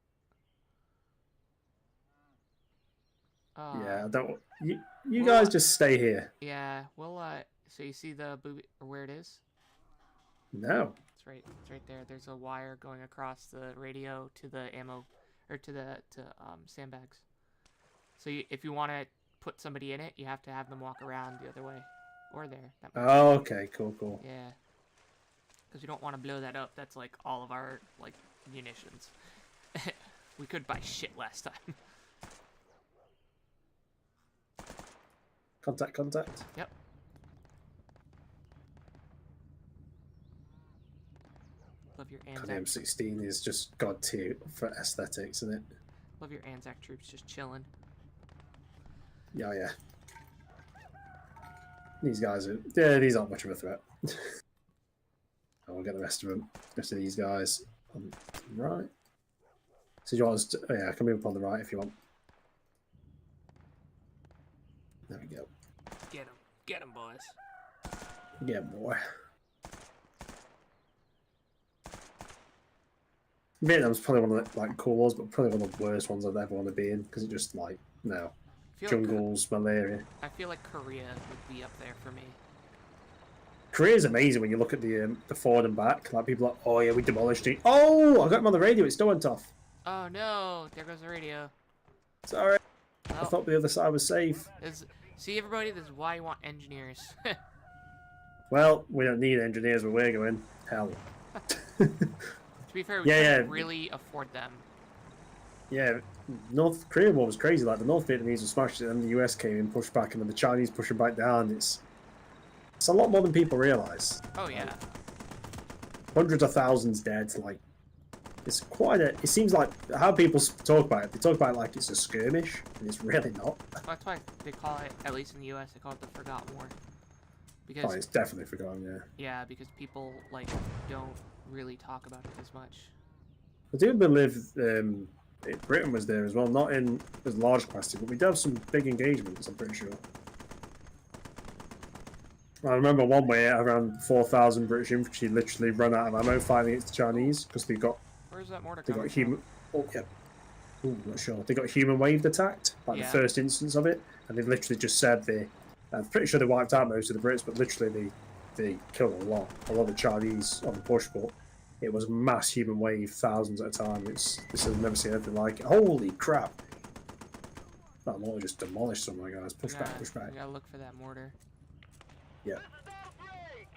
Yeah, don't. You guys just stay here. Yeah, we'll so you see the booby or where it is? No. It's right there. There's a wire going across the radio to the ammo or to sandbags. So if you want to put somebody in it, you have to have them walk around the other way or there. That might- Oh, okay, cool, cool. Yeah. Because you don't want to blow that up. That's like all of our like munitions. We could buy shit last time. Contact, contact. Yep. Love your God, Anzac. M16 is just god tier for aesthetics, isn't it? Love your Anzac troops just chilling. Yeah, yeah. These guys are... Yeah, these aren't much of a threat. I'll get the rest of them. Rest of these guys on the right. So you want us to... Oh, yeah, I can move up on the right if you want. There we go. Get 'em, boys. Yeah, boy. Vietnam's probably one of the like cool ones, but probably one of the worst ones I'd ever want to be in because it just like no I feel jungles, malaria. I feel like Korea would be up there for me. Korea's amazing when you look at the forward and back. Like people are like, oh yeah, we demolished it. Oh, I got him on the radio. It still went off. Oh no! There goes the radio. Sorry, I Well, thought the other side was safe. see everybody. This is why you want engineers. Well, we don't need engineers where we're going. Hell. To be fair, we Yeah, couldn't yeah. really afford them. Yeah, North Korea war was crazy. Like the North Vietnamese were smashed it, and the US came in, pushed back, and then the Chinese pushing back down. It's a lot more than people realize. Oh yeah. Hundreds of thousands dead. Like it's quite a. It seems like how people talk about it. They talk about it like it's a skirmish, and it's really not. That's why they call it, at least in the U.S., they call it the Forgotten War. Oh, Because it's definitely forgotten. Yeah. yeah, because people like don't really talk about it as much. I do believe Britain was there as well, not in as large capacity, but we did have some big engagements, I'm pretty sure. I remember one way around 4,000 British infantry literally run out of ammo fighting against the Chinese because they got Where's that mortar they coming got human. Oh yeah. Ooh, not sure. They got human wave attacked, like Yeah. the first instance of it, and they literally just said they. I'm pretty sure they wiped out most of the Brits, but literally they killed a lot of the Chinese on the push. But it was mass human wave, thousands at a time. I've never seen anything like it. Holy crap! That mortar just demolished some of my guys. Push back, push back. We gotta look for that mortar. Yeah.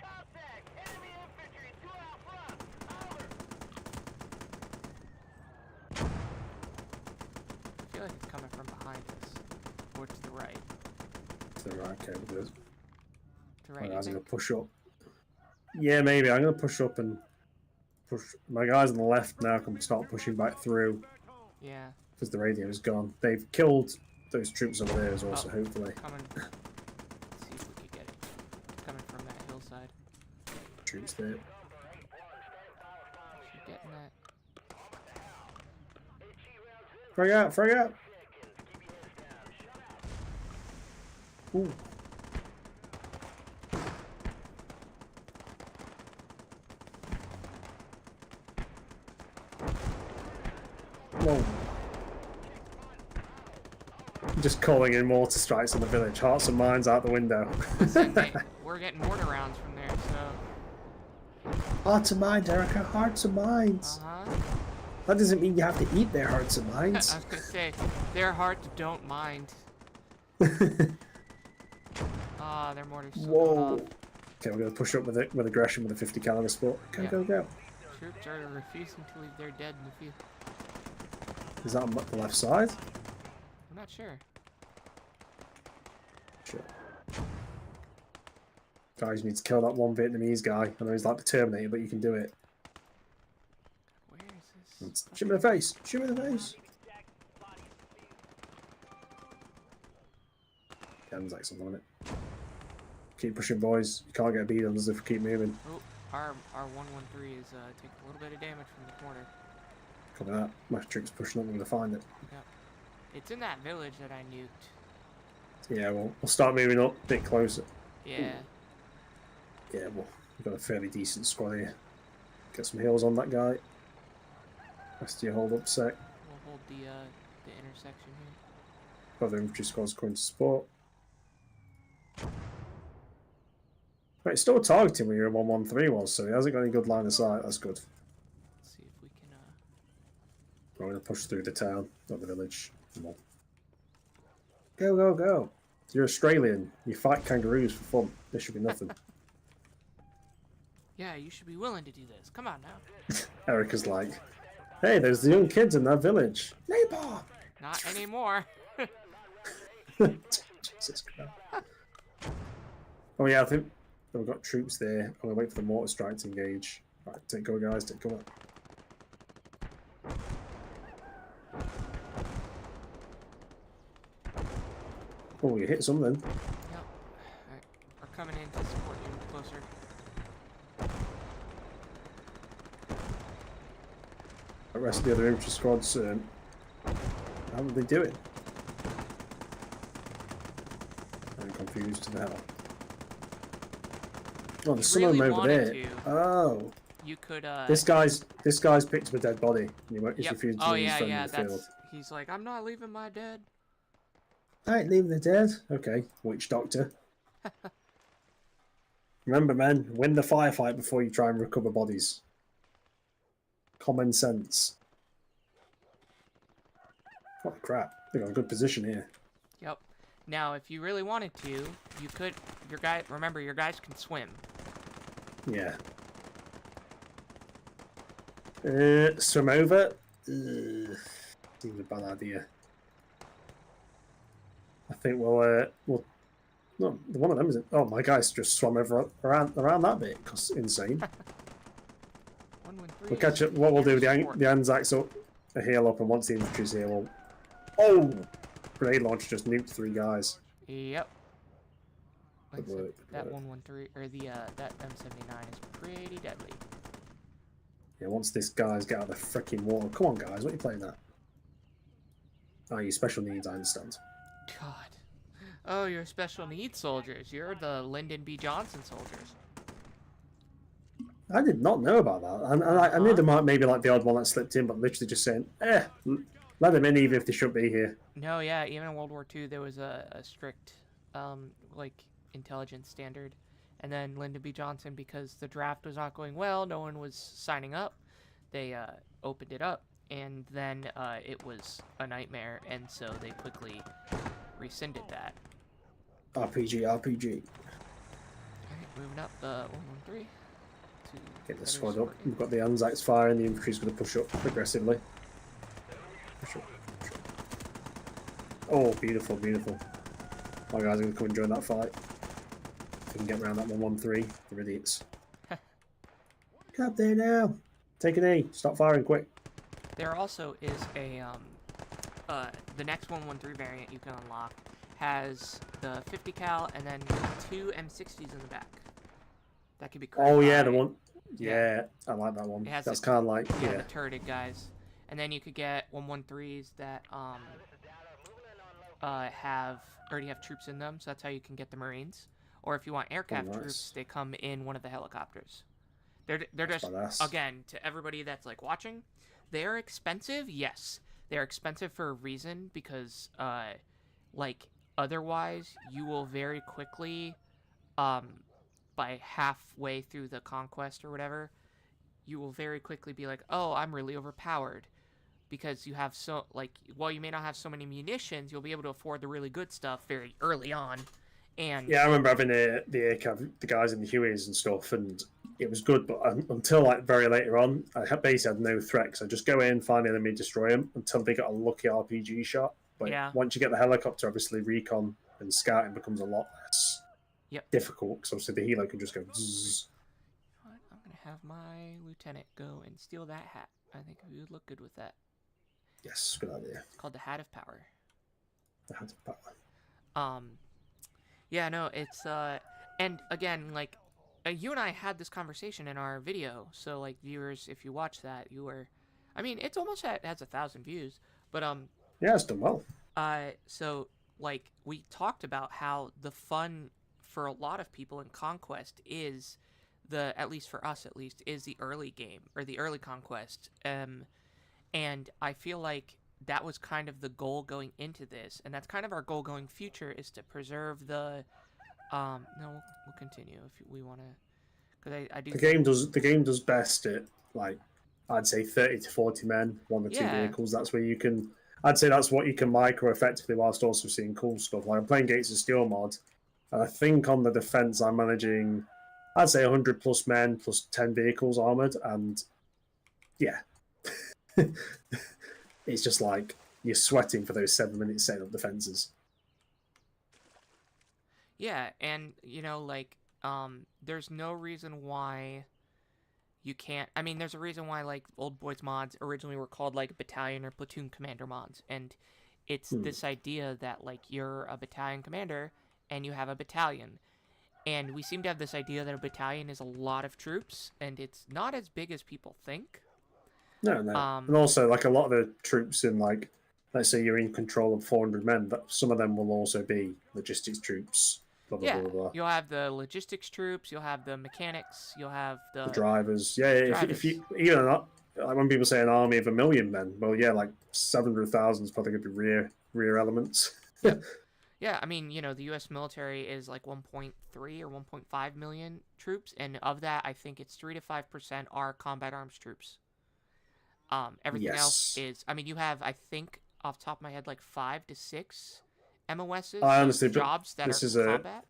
Contact! Enemy infantry, 2 out front! Over! I feel like it's coming from behind us, or to the right. To the right, okay, but there's. To the right. My You guys are think? gonna push up. Yeah, maybe I'm gonna push up and push. My guys on the left now can start pushing back through Yeah, because the radio is gone. They've killed those troops over there as well, so Oh. hopefully coming. Let's see if we could get it. Coming from that hillside. troops there. Is she getting that? Frag out! Frag out! Ooh. Whoa. Just calling in mortar strikes on the village. Hearts and minds out the window. Listen, we're getting mortar rounds from there, so. Hearts and minds, Erica. Hearts and minds. Uh-huh. That doesn't mean you have to eat their hearts and I minds. was gonna say, their hearts don't mind. Ah, their mortar's so Whoa. going off. Okay, we're gonna push up with aggression with a 50 caliber sport. Go, Yeah. go, go. Troops are refusing to leave their dead in the field. Is that on the left side? I'm not sure. Sure. Guys, you need to kill that one Vietnamese guy. I know he's like the Terminator, but you can do it. Where is this? Shoot him in the face! Shoot him in the face! Sounds like something on it. Keep pushing, boys. You can't get a beat on us if we keep moving. Oh, our 113 is taking a little bit of damage from the corner. Copy that. My troops pushing up. We're gonna find it. It's in that village that I nuked. Yeah, we'll start moving up a bit closer. Yeah. Yeah, well, we've got a fairly decent squad here. Get some heals on that guy. Rest of you hold up a sec. We'll hold the intersection here. Other infantry squads coming to support. Right, it's still targeting where your 113 was, so he hasn't got any good line of sight. That's good. Let's see if we can We're going to push through the town, not the village. Come on. Go, go, go. You're Australian. You fight kangaroos for fun. This should be nothing. Yeah, you should be willing to do this. Come on now. Erica's like, hey, there's the young kids in that village. Napalm! Not anymore. Jesus Christ. Oh yeah, I think we've got troops there. I'm gonna wait for the mortar strike to engage. Right, take go guys, take cover. Oh, you hit something. Yep. Alright. We're coming in to support you closer. The rest of the other infantry squads, how are they doing? I'm confused to the hell. Oh, there's some of really them over wanted there. to. Oh, You could this guy's picked up a dead body. He's Yep. refused to Oh leave yeah, from yeah. the field. He's like, I'm not leaving my dead. I ain't leaving the dead. Okay, witch doctor. Remember, men, win the firefight before you try and recover bodies. Common sense. What crap. They got a good position here. Yep. Now, if you really wanted to, you could. Remember, your guys can swim. Yeah. Swim over. Seems a bad idea. I think we'll. No, one of them isn't. Oh, my guys just swam over around that bit. Cause insane. 113. We'll catch up. What we'll do, the Anzacs will heal up, and once the infantry's here, we'll. Oh! Grenade launcher just nuked 3 guys. Yep. Like Good I said, work, good that work. 113 or that M79 is pretty deadly. Yeah, once these guys get out of the freaking water. Come on, guys, what are you playing at? Oh, you special needs, I understand. God. Oh, you're special needs soldiers. You're the Lyndon B. Johnson soldiers. I did not know about that. And I knew there might maybe like the odd one that slipped in, but literally just saying, let them in even if they shouldn't be here. No, yeah, even in World War II, there was a strict, like, intelligence standard. And then Lyndon B. Johnson, because the draft was not going well, no one was signing up, they opened it up. And then it was a nightmare, and so they quickly rescinded that. RPG. Alright, moving up the 113. Get the squad up. We've got the Anzacs firing, the infantry's going to push up aggressively. Push up. Oh, beautiful, beautiful. My guys are going to come and join that fight. If we can get around that 113, they're idiots. Get up there now. Take an A. Stop firing quick. There also is a, the next 113 variant you can unlock has the 50 cal and then 2 M60s in the back. That could be cool. Oh, yeah, the one. Yeah, I like that one. It has That's the- kind of like, Yeah, yeah. the turreted guys. And then you could get 113s that, already have troops in them, so that's how you can get the Marines. Or if you want aircraft nice. troops, they come in one of the helicopters. They're That's just, badass. again, to everybody that's, like, watching, they're expensive, yes. They're expensive for a reason, because, like, otherwise, you will very quickly, by halfway through the conquest or whatever, you will very quickly be like, oh, I'm really overpowered. Because you have while you may not have so many munitions, you'll be able to afford the really good stuff very early on. And Yeah, I remember having the aircraft, the guys in the Hueys and stuff, and it was good, but until like very later on, I basically had no threat, so just go in, find the enemy, destroy them, until they got a lucky RPG shot. But Yeah. once you get the helicopter, obviously recon and scouting becomes a lot less difficult, because obviously the helo can just go zzz. I'm going to have my lieutenant go and steal that hat. I think we would look good with that. Yes, good idea. It's called the Hat of Power. The hat of power. Yeah, no, it's, and again, like, you and I had this conversation in our video, so, like, viewers, if you watch that, I mean, it's almost has 1,000 views, but, Yeah, it's done well. so, like, we talked about how the fun for a lot of people in Conquest is at least for us at least, is the early game, or the early Conquest, and I feel like that was kind of the goal going into this, and that's kind of our goal going future, is to preserve the, no, we'll continue if we want to, because I do. The game does best at, like, I'd say 30 to 40 men, 1 or 2 Yeah. vehicles. That's where you can, I'd say that's what you can micro effectively whilst also seeing cool stuff. Like I'm playing Gates of Steel mod, and I think on the defense I'm managing, I'd say 100 plus men plus 10 vehicles armored, and yeah. It's just like you're sweating for those 7 minutes setting up defenses. Yeah, and like, there's no reason why you can't. I mean, there's a reason why like Old Boys mods originally were called like battalion or platoon commander mods, and it's this idea that like you're a battalion commander and you have a battalion, and we seem to have this idea that a battalion is a lot of troops, and it's not as big as people think. No. And also, like a lot of the troops in, like, let's say you're in control of 400 men, but some of them will also be logistics troops. Blah, blah, Yeah, blah, blah. you'll have the logistics troops, you'll have the mechanics, you'll have The drivers. Yeah. If you, like when people say an army of 1 million men, well, yeah, like 700,000 is probably going to be rear elements. Yep, Yeah, I mean, the U.S. military is like 1.3 or 1.5 million troops, and of that, I think it's 3 to 5% are combat arms troops. Everything else Yes. is, I mean, you have, I think, off the top of my head, like 5 to 6 MOSs, I so honestly, but jobs that this are is a combat.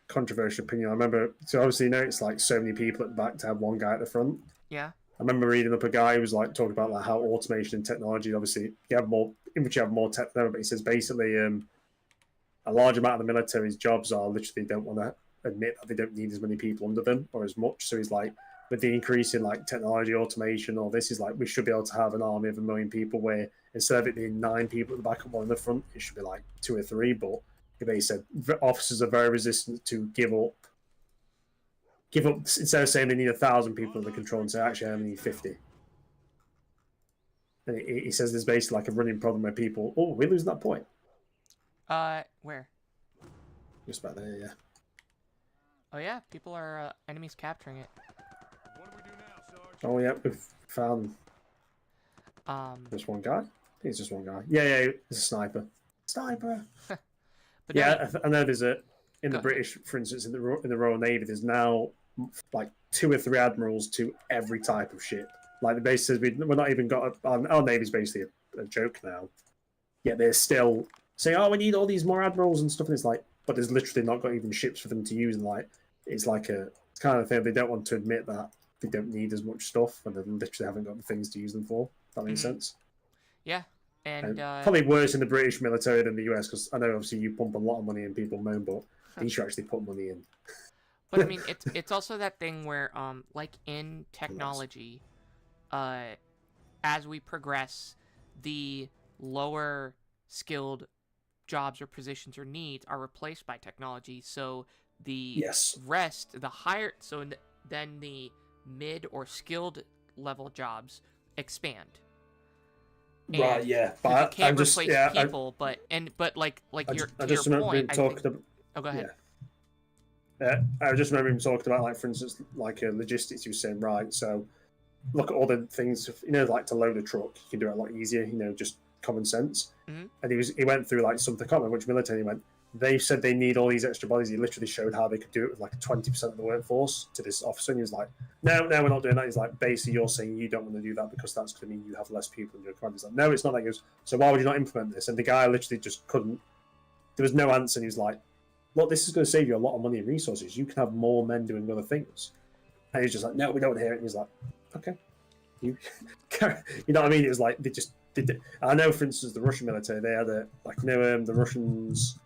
controversial opinion. I remember, so obviously, it's like so many people at the back to have one guy at the front. Yeah. I remember reading up a guy who was like talking about like how automation and technology, obviously, you have more, in which you have more tech than ever, but he says basically, a large amount of the military's jobs are literally don't want to admit that they don't need as many people under them or as much. So he's like, with the increase in like technology, automation, all this is like we should be able to have an army of 1 million people where instead of it being 9 people at the back and 1 in the front, it should be like 2 or 3. But they said officers are very resistant to give up instead of saying they need 1,000 people under control and say actually I only need 50. And he says there's basically like a running problem where people, oh, we're losing that point. Where? Just about there, yeah. Oh yeah, people are enemies capturing it. What do we do now, Sarge? Oh yeah, we've found just one guy. I think it's just one guy. Yeah, it's a sniper. Sniper. But Yeah, I know there's a in the Go ahead. British, for instance, in the Royal Navy, there's now like 2 or 3 admirals to every type of ship. Like the base says, we're not even got our Navy's basically a joke now. Yet they're still saying, "Oh, we need all these more admirals and stuff." And it's like, but there's literally not got even ships for them to use. And like, it's like it's kind of thing they don't want to admit that they don't need as much stuff when they literally haven't got the things to use them for. That makes sense. yeah, and Probably worse in the British military than the US because I know obviously you pump a lot of money and people moan, but at least you actually put money in. but I mean, it's also that thing where like in technology, as we progress, the lower skilled jobs or positions or needs are replaced by technology. So the rest, the higher, then the mid or skilled level jobs expand. Right, And yeah, you but can't just replace people, but like your I just remember point, him I talking think. about. Oh, go ahead. I just remember him talking about, like, for instance, like logistics. He was saying, right, so look at all the things, like to load a truck, you can do it a lot easier, just common sense. Mm-hmm. And he went through like something, I can't remember which military he went. They said they need all these extra bodies. He literally showed how they could do it with like 20% of the workforce to this officer. And he was like, no, we're not doing that. He's like, basically, you're saying you don't want to do that because that's going to mean you have less people in your command. He's like, no, it's not that. He goes, so why would you not implement this? And the guy literally just couldn't. There was no answer. And he was like, look, this is going to save you a lot of money and resources. You can have more men doing other things. And he's just like, no, we don't hear it. And he's like, okay. You know what I mean? It was like they just did it. I know, for instance, the Russian military, they had the Russians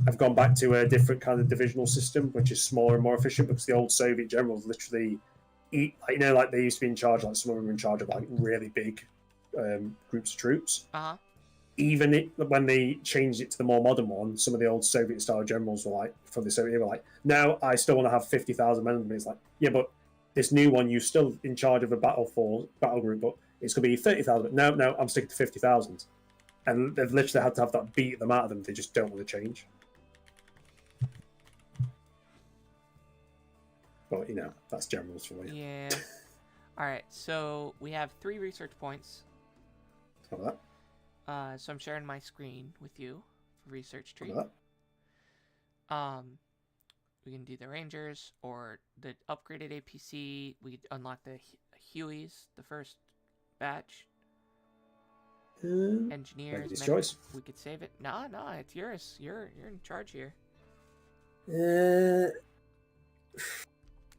have gone back to a different kind of divisional system, which is smaller and more efficient because the old Soviet generals literally like they used to be in charge, like some of them were in charge of like really big groups of troops. Even when they changed it to the more modern one, some of the old Soviet style generals were like, from the Soviet, were like, no, I still want to have 50,000 men. And it's like, yeah, but this new one, you're still in charge of a battle group, but it's going to be 30,000. No, I'm sticking to 50,000. And they've literally had to have that beat them out of them. They just don't want to change. But, that's generals for you. Yeah. All right, so we have 3 research points. Some of that. So I'm sharing my screen with you for research tree. Some of that. We can do the Rangers or the upgraded APC. We could unlock the Hueys, the first batch. Engineers. Choice. We could save it. No, it's yours. You're in charge here.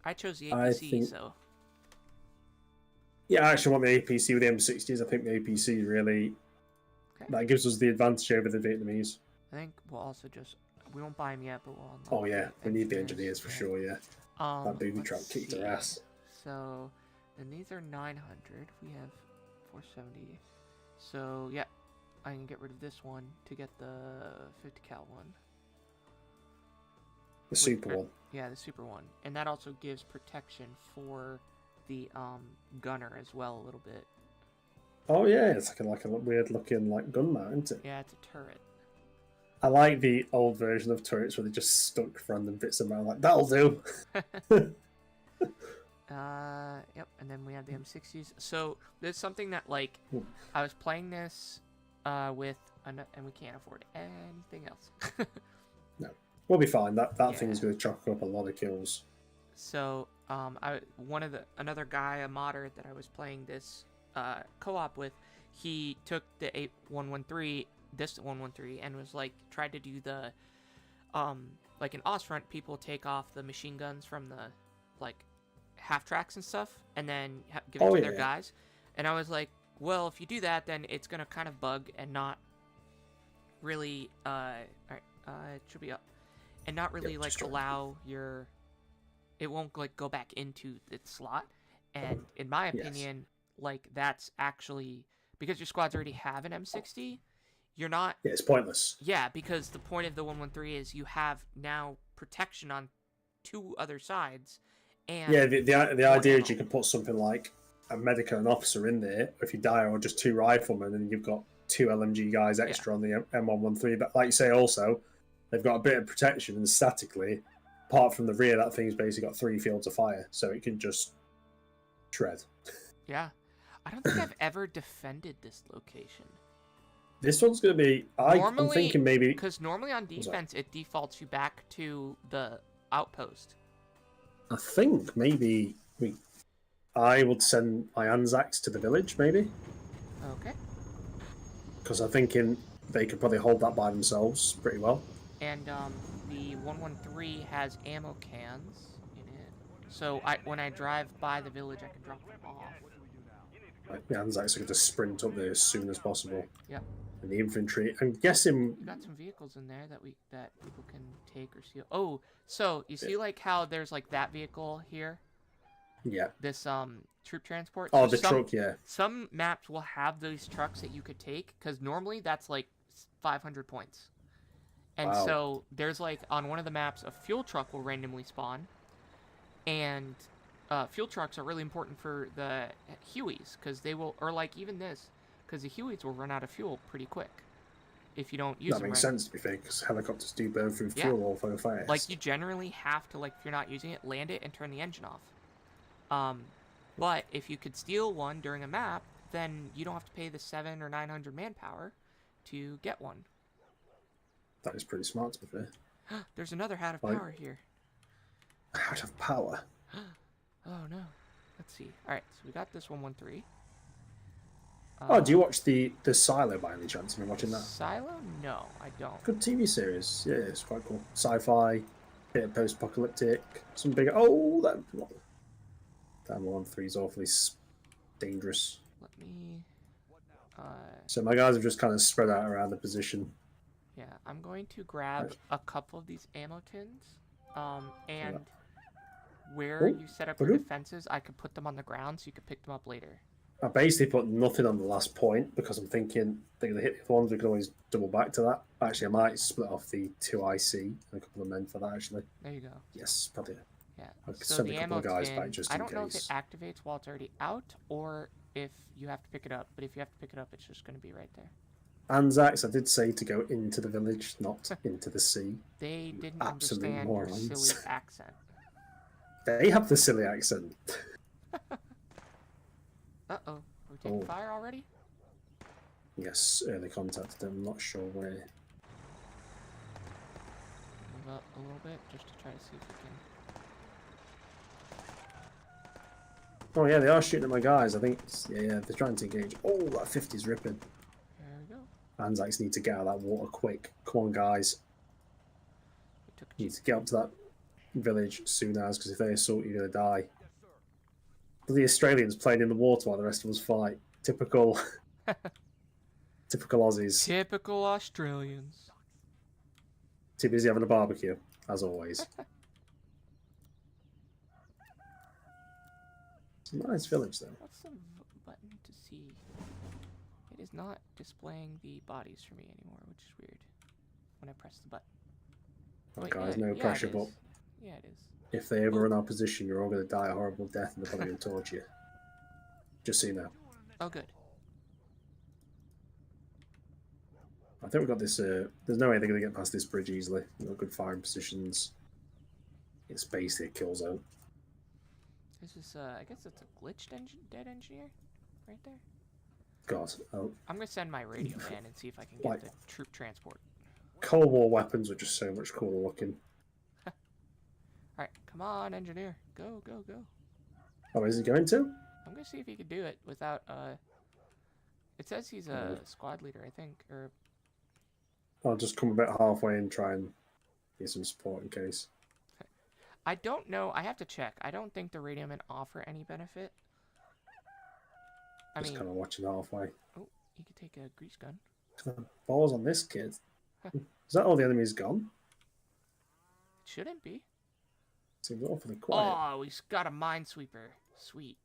I chose the APC, so. Yeah, I actually want the APC with the M60s. I think the APC really that gives us the advantage over the Vietnamese. I think we'll also we won't buy them yet, but we'll unlock. Oh yeah, we need the engineers for sure. Yeah, that booby trap kicked their ass. So, and these are 900. We have 470. So yeah, I can get rid of this one to get the 50 cal one. The super one. Yeah, the super one, and that also gives protection for the gunner as well a little bit. Oh yeah, it's like a weird looking like gun mount, isn't it? Yeah, it's a turret. I like the old version of turrets where they just stuck random bits of metal. Like that'll do. Yep, and then we have the M60s. So there's something that I was playing this and we can't afford anything else. No, we'll be fine. That Yeah. thing's going to chalk up a lot of kills. So, another guy, a modder that I was playing this co-op with, he took the 113, distant 113, and was like tried to do the like in Ostfront, people take off the machine guns from the like half tracks and stuff, and then give it to their guys. And I was like, well, if you do that, then it's gonna kind of bug and not really it should be up, and not really like allow your, it won't like go back into its slot. And in my opinion, like that's actually because your squads already have an M60, you're not. Yeah, it's pointless. Yeah, because the point of the 113 is you have now protection on two other sides. And yeah, the idea is you can put something like a medic and an officer in there. If you die, or just two riflemen, and you've got two LMG guys extra on the M113. But like you say, also they've got a bit of protection, and statically, apart from the rear, that thing's basically got 3 fields of fire, so it can just shred. Yeah, I don't think I've ever defended this location. This one's going to be. I'm thinking maybe because normally on defense it defaults you back to the outpost. I think maybe I would send my Anzacs to the village, maybe. Okay. Because I'm thinking they could probably hold that by themselves pretty well. And the 113 has ammo cans in it, so when I drive by the village, I can drop them off. Like, the Anzacs are going to sprint up there as soon as possible. Yep. And the infantry, I'm guessing. We got some vehicles in there that people can take or steal. Oh, so you see like how there's like that vehicle here? Yeah. This troop transport. Oh, so the truck, yeah. Some maps will have those trucks that you could take because normally that's like 500 points. And so there's like on one of the maps a fuel truck will randomly spawn, and fuel trucks are really important for the Hueys because they will, or like even this, because the Hueys will run out of fuel pretty quick if you don't use them. That makes sense to be fair, because helicopters do burn through fuel all so fast. Like you generally have to, like if you're not using it, land it and turn the engine off. But if you could steal one during a map, then you don't have to pay the 700 or 900 manpower to get one. That is pretty smart, to be fair. There's another hat of power here. Hat of power? Oh no. Let's see. Alright, so we got this 113. Do you watch the Silo by any chance? Have you been watching that? Silo? No, I don't. Good TV series. Yeah, it's quite cool. Sci-fi, bit of post-apocalyptic, some bigger. Oh, that 113 is awfully dangerous. Let me. So my guys have just kind of spread out around the position. Yeah, I'm going to grab a couple of these ammo tins, and where you set up your defenses, I could put them on the ground so you could pick them up later. I basically put nothing on the last point because I'm thinking they're going to hit the other ones. We can always double back to that. Actually, I might split off the 2 IC and a couple of men for that, actually. There you go. Yes, probably. Yeah. I could So send the a couple ammo of guys tin, back just I in don't know if it case. activates while it's already out or if you have to pick it up. But if you have to pick it up, it's just going to be right there. Anzacs, I did say to go into the village, not into the sea. They didn't Absolute understand morons. your silly accent. They have the silly accent. Uh-oh. Are we taking fire already? Yes, early contact. I'm not sure where. Move up a little bit just to try to see if we can... Oh yeah, they are shooting at my guys. I think, yeah, they're trying to engage. Oh, that 50's ripping. There we go. Anzacs need to get out of that water quick. Come on, guys. You need to get up to that village as soon as, because if they assault you, you're going to die. The Australians playing in the water while the rest of us fight. Typical. Typical Aussies. Typical Australians. Too busy having a barbecue, as always. It's a nice village, though. What's the button to see? It is not displaying the bodies for me anymore, which is weird. When I press the button. Oh, Wait, guys, yeah, no pressure, but yeah, it is. if they overrun our position, you're all going to die a horrible death and they're probably going to torture you. Just so you know. Oh, good. I think we've got this. There's no way they're going to get past this bridge easily. We've got good firing positions. It's basically a kill zone. This is, I guess it's a glitched dead engineer right there. God, oh, I'm gonna send my radio man and see if I can get Like- the troop transport. Cold War weapons were just so much cooler looking. All right, come on, engineer, go, go, go. Oh, is he going to? I'm gonna see if he can do it without. It says he's a squad leader, I think, or I'll just come a bit halfway and try and get some support in case. I don't know. I have to check. I don't think the radio men offer any benefit. I Just mean, kind of watching halfway. oh, you could take a grease gun. Balls on this kid. Is that all the enemies gone? It shouldn't be. Seems awfully quiet. Oh, he's got a minesweeper. Sweet.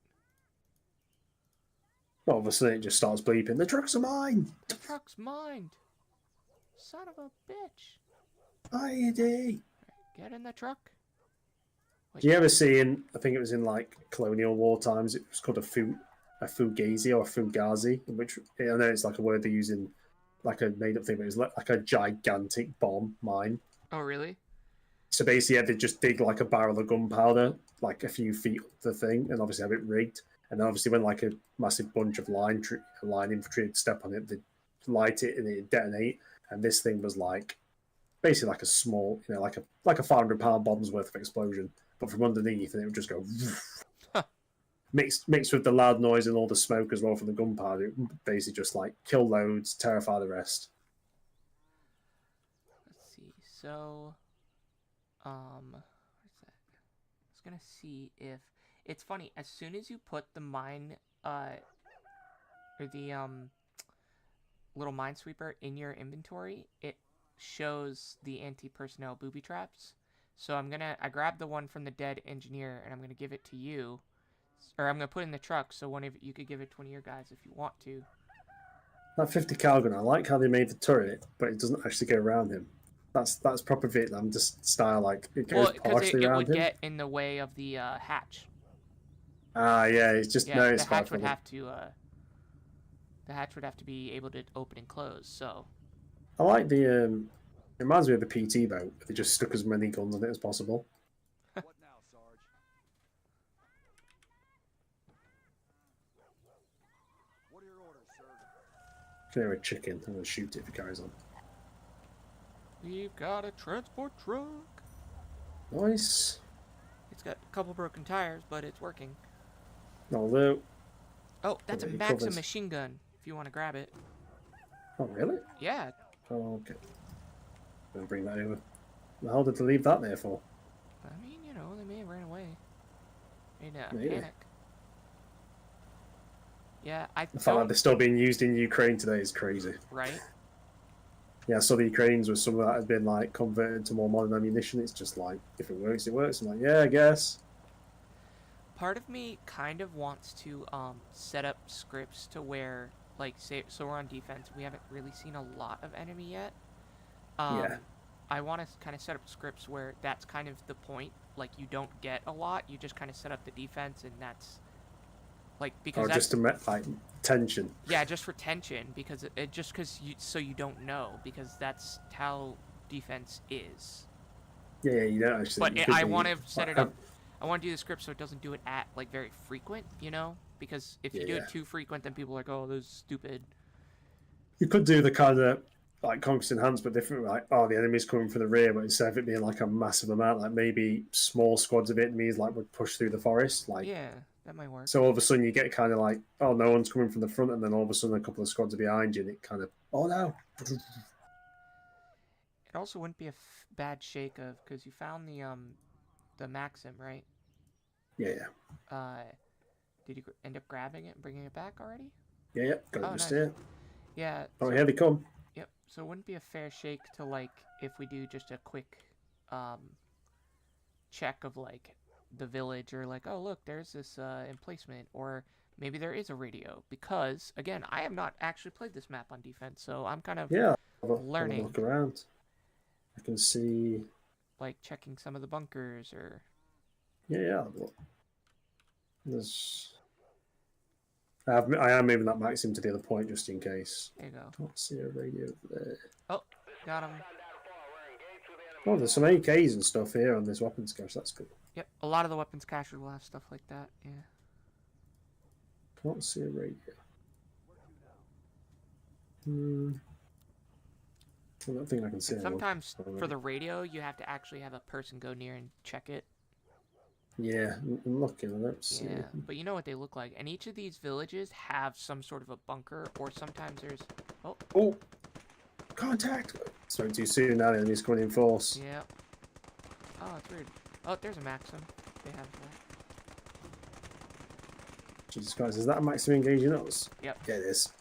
All of a sudden it just starts bleeping. The trucks are mine! The truck's mined. Son of a bitch. ID! Get in the truck. Wait, Do you ever see in, I think it was in like colonial war times, it was called a fugazi or a fugazi, which I know it's like a word they use in like a made up thing, but it was like a gigantic bomb mine. Oh, really? So basically, yeah, they just dig like a barrel of gunpowder, like a few feet up the thing, and obviously have it rigged. And then obviously, when like a massive bunch of line infantry would step on it, they'd light it and it'd detonate. And this thing was like basically like a small, like a 500-pound bomb's worth of explosion, but from underneath, and it would just go mixed with the loud noise and all the smoke as well from the gunpowder. It would basically just like kill loads, terrify the rest. Let's see. So, where's that? I was gonna see if it's funny. As soon as you put the mine, or the little minesweeper in your inventory, it shows the anti-personnel booby traps. So I grabbed the one from the dead engineer, and I'm gonna give it to you, or I'm gonna put it in the truck. So you could give it to one of your guys if you want to. That 50 cal gun, I like how they made the turret, but it doesn't actually go around him. That's proper Vietnam style. Like it goes partially it around would him. get in the way of the hatch. Ah, yeah, it's just Yeah, no, it's the hatch fine. would have to. The hatch would have to be able to open and close. So. I like the. It reminds me of the PT boat. They just stuck as many guns on it as possible. What now, Sarge? What are your orders, sir? Can hear a chicken. I'm gonna shoot it if it carries on. We've got a transport truck. Nice. It's got a couple broken tires, but it's working. Although, Oh, that's a Okay, Maxim covers. machine gun. If you want to grab it. oh really? Yeah. Oh, okay. I'm gonna bring that over. The hell did they leave that there for? I mean, they may have ran away. In a Maybe. panic. Yeah, I The fact that don't. they're still being used in Ukraine today is crazy. Right. Yeah, so the Ukrainians was some of that has been like converted to more modern ammunition. It's just like if it works, it works. I'm like, yeah, I guess. Part of me kind of wants to set up scripts to where, like, say, so we're on defense. We haven't really seen a lot of enemy yet. Yeah. I want to kind of set up scripts where that's kind of the point. Like, you don't get a lot. You just kind of set up the defense, and that's like because Or that's, just to like tension. yeah, just for tension, because so you don't know, because that's how defense is. Yeah, you don't actually. But you could I be- want to set it up. I want to do the script so it doesn't do it at like very frequent, because if you do Yeah. it too frequent, then people are like, oh, this is stupid. You could do the kind of like Conquest Enhanced, but different. Like, oh, the enemy's coming from the rear, but instead of it being like a massive amount, like maybe small squads of enemies like would push through the forest. Like, Yeah, that might work. so all of a sudden you get kind of like, oh, no one's coming from the front, and then all of a sudden a couple of squads are behind you, and it kind of, oh no. It also wouldn't be a bad shake of, because you found the Maxim, right? Yeah. Did you end up grabbing it and bringing it back already? Yeah, got it Oh, just nice. here. Yeah. Oh, so- here they come. Yep. So it wouldn't be a fair shake to, like, if we do just a quick check of, like, the village, or like, oh, look, there's this emplacement, or maybe there is a radio, because again, I have not actually played this map on defense, so I'm kind of Yeah, have a learning. look around. I can see. like checking some of the bunkers, or Yeah. Have a look. There's. I am moving that Maxim to the other point just in case. there you go. Can't see a radio there. Oh, got him. Oh, there's some AKs and stuff here on this weapons cache. That's good. Yep, a lot of the weapons caches will have stuff like that. Yeah. Can't see a radio. I don't think I can see And anyone. sometimes for the radio, you have to actually have a person go near and check it. Yeah, I'm looking. I don't see. Yeah, but you know what they look like. And each of these villages have some sort of a bunker, or sometimes there's... Oh, Oh! Contact! Spoke too soon now, the enemy's coming in force. yeah. Oh, it's weird. Oh, there's a Maxim. They have that. Jesus Christ, is that a Maxim engaging us? Yep. Yeah, it is.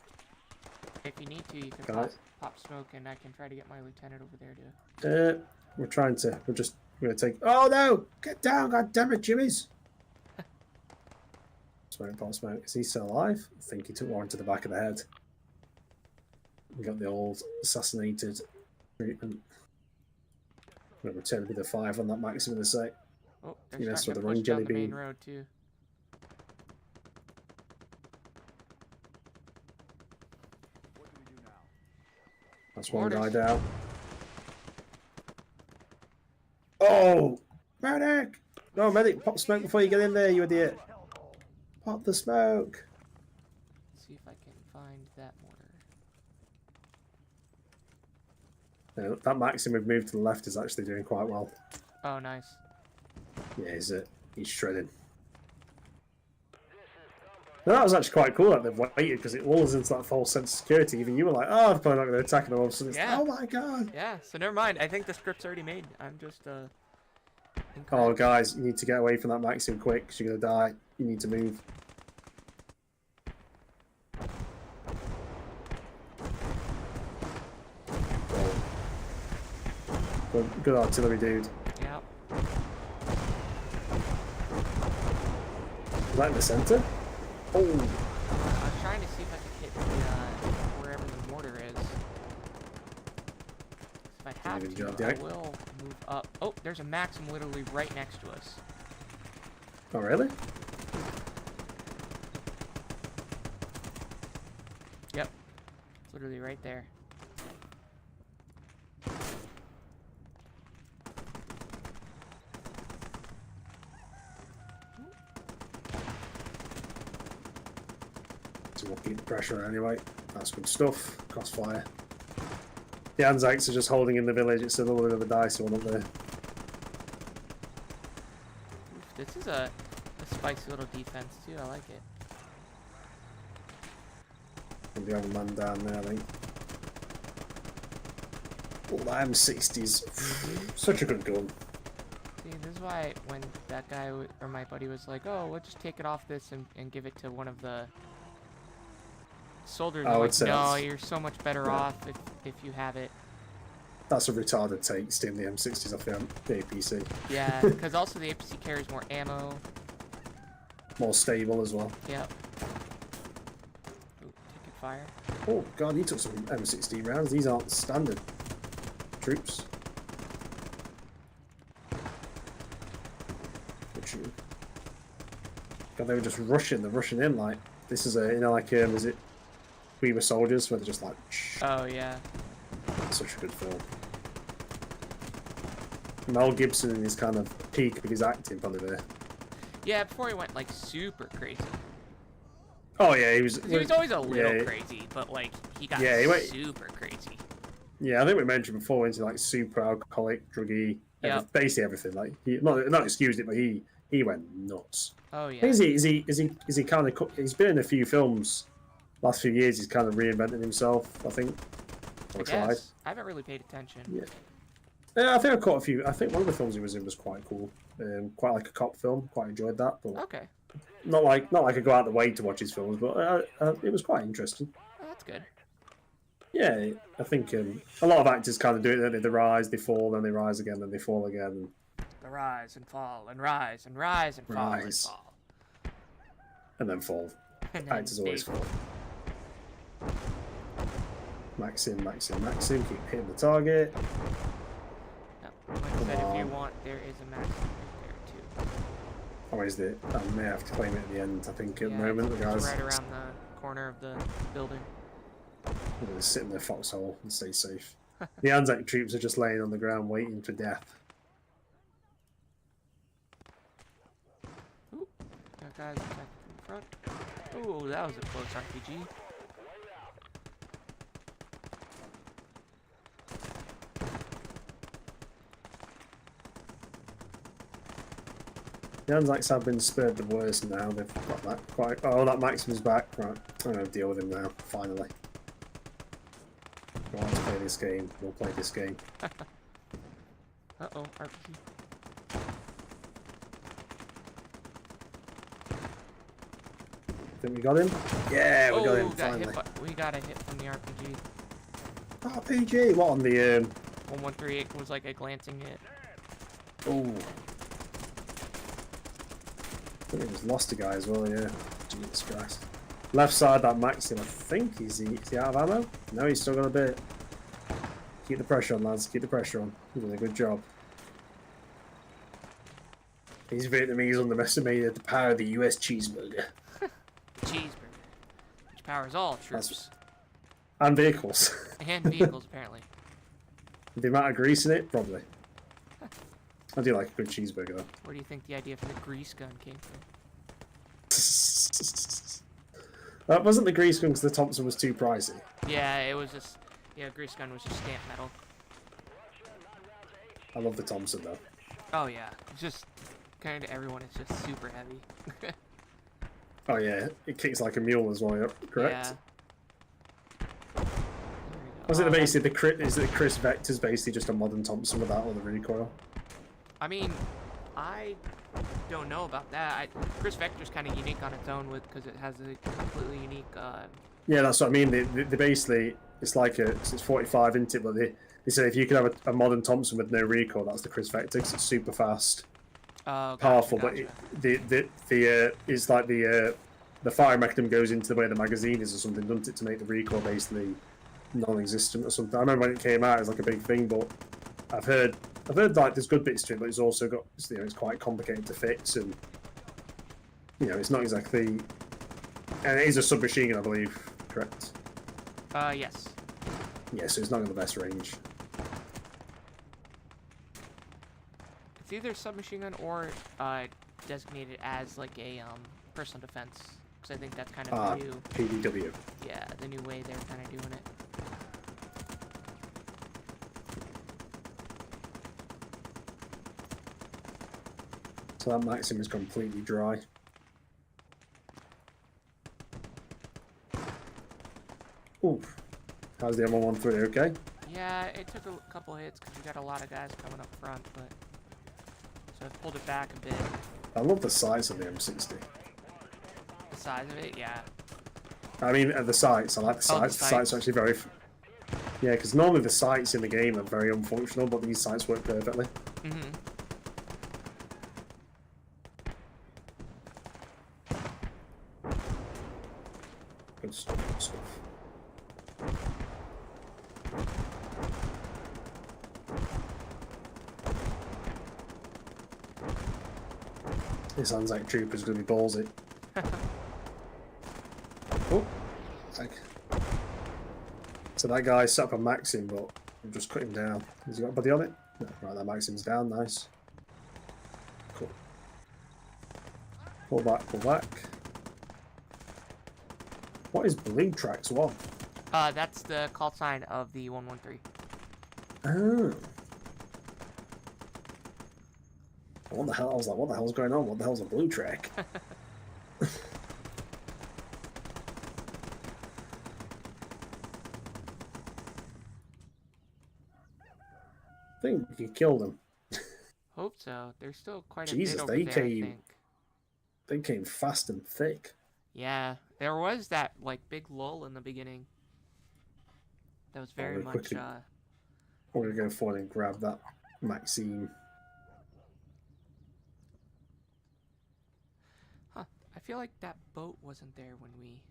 If you need to, you can Got pop smoke, and I can try to get my lieutenant over there to... We're trying to. We're going to take. Oh no! Get down! God damn it, Jimmy's! Smoke, pop smoke. Is he still alive? I think he took one to the back of the head. We got the old assassinated treatment. I'm going to return with a 5 on that Maxim in a sec. Oh, You they're messed starting with to the wrong push down the jelly main bean. road, too. What do we do now? That's one Orders. guy down. Oh! Medic! No, medic! Pop smoke before you get in there, you idiot! Pop the smoke! Let's see if I can find that mortar. That Maxim we've moved to the left is actually doing quite well. Oh, nice. Yeah, he's shredding. No, that was actually quite cool that they've waited, because it lulls into that false sense of security. Even you were like, oh, I'm probably not going to attack, and all of a sudden it's, Yeah. oh my god! Yeah, so never mind. I think the script's already made. I'm just, Oh, incorrect. guys, you need to get away from that Maxim quick, because you're going to die. You need to move. Good artillery, dude. Yeah. Is that in the centre? Oh! I was trying to see if I could hit the, wherever the mortar is. If I have Good to, job, I Jack. will move up. Oh, there's a Maxim literally right next to us. Oh, really? Yep. It's literally right there. So we'll keep the pressure on anyway. That's good stuff. Crossfire. The Anzacs are just holding in the village. It's a little bit of a dicey one up there. Oof, this is a spicy little defense too. I like it. And the other man down there, I think. Oh, the M60's such a good gun. See, this is why when that guy or my buddy was like, "Oh, we'll just take it off this and give it to one of the soldiers," I I'm would like, say "No, that's- you're so much better yeah. off if you have it." That's a retarded take, stealing the M60s off the APC. Yeah, because also the APC carries more ammo. More stable as well. Yep. Ooh, taking fire. Oh god, he took some M60 rounds. These aren't standard troops. God, they were just rushing. They're rushing in like this is a like is it We Were Soldiers where they're just like Oh yeah. such a good film. Mel Gibson in his kind of peak of his acting probably there. Yeah, before he went like super crazy. Oh yeah, he was. 'Cause he was always a little yeah, crazy, but like he got Yeah, he went- super crazy. Yeah, I think we mentioned before into like super alcoholic, druggy, Yep. basically everything. Like he not excused it, but he went nuts. Oh I yeah. think is he kind of he's been in a few films. Last few years, he's kind of reinvented himself. I think. I Or tried. guess. I haven't really paid attention. Yeah. Yeah, I think I caught a few. I think one of the films he was in was quite cool. Quite like a cop film. Quite enjoyed that, but Okay. not like I go out the way to watch his films, but it was quite interesting. Oh, that's good. Yeah, I think a lot of actors kind of do it. Don't they? They rise, they fall, then they rise again, then they fall again. The rise and fall and rise and rise and fall and Rise. fall. And then fall. And then Actors always they- fall. Maxim. Keep hitting the target. No, like I said, if you want, there is a Maxim right there too. Or is it? I may have to claim it at the end. I think at the Yeah, moment the it's guys right around the corner of the building. are going to sit in their foxhole and stay safe. The Anzac troops are just laying on the ground waiting for death. Ooh, got guys attacking from the front. Ooh, that was a close RPG. The Anzacs have been spared the worst now. They've got that quite. Oh, that Maxim's back. Right, I'm gonna deal with him now. Finally. If I want to play this game, we'll play this game. Uh-oh, RPG. Think we got him? Yeah, we got him. Got Finally. hit we got a hit from the RPG. RPG. What on the 1138 was like a glancing hit. Oh. I think he just lost a guy as well, yeah. Jesus Christ. Left side, that Maxim, I think, is he out of ammo? No, he's still got a bit. Keep the pressure on, lads. Keep the pressure on. He's doing a good job. These Vietnamese underestimated the power of the US cheeseburger. Cheeseburger. Which powers all troops. And vehicles. And vehicles, apparently. The amount of grease in it, probably. I do like a good cheeseburger, though. Where do you think the idea for the grease gun came from? That wasn't the grease gun because the Thompson was too pricey. Yeah, it was just... Yeah, grease gun was just stamped metal. I love the Thompson, though. Oh, yeah. It's just... Kind of everyone is just super heavy. Oh, yeah. It kicks like a mule as well, yep, correct? Yeah. Was it basically is it Chris Vector's basically just a modern Thompson without all the recoil? I mean, I don't know about that. Chris Vector's kind of unique on its own because it has a completely unique. Yeah, that's what I mean. They basically it's like it's 45, isn't it? But they say if you could have a modern Thompson with no recoil, that's the Chris Vector 'cause it's super fast, powerful. Gotcha. But it's like the fire mechanism goes into the way the magazine is or something, doesn't it, to make the recoil basically non-existent or something. I remember when it came out, it was like a big thing, but I've heard like there's good bits to it, but it's also got it's quite complicated to fix, and it's not exactly. And it is a submachine gun, I believe, correct? Yes. Yeah, so it's not in the best range. It's either submachine gun or designated as like a personal defense, because I think that's kind of new. PDW. Yeah, the new way they're kind of doing it. So that Maxim is completely dry. Oof. How's the M113? Okay? Yeah, it took a couple hits because we got a lot of guys coming up front, but so I've pulled it back a bit. I love the size of the M60. The size of it, yeah. I mean, the sights. I like the sights. The sights are actually very. Yeah, because normally the sights in the game are very unfunctional, but these sights work perfectly. Mm-hmm. Good stuff. Good stuff. This Anzac trooper's going to be ballsy. Oh, so that guy set up a Maxim, but I've just cut him down. Has he got a buddy on it? No, right, that Maxim's down. Nice. Cool. Pull back, pull back. What is Blue Tracks 1? That's the call sign of the 113. Oh. What the hell? I was like, what the hell's going on? What the hell's a blue track? I think you killed them. Hope so. There's still quite a Jesus, bit over they there, I came. think. They came fast and thick. Yeah, there was that like big lull in the beginning. That was very much. Quickly, we're gonna go forward and grab that Maxime. Huh? I feel like that boat wasn't there when we.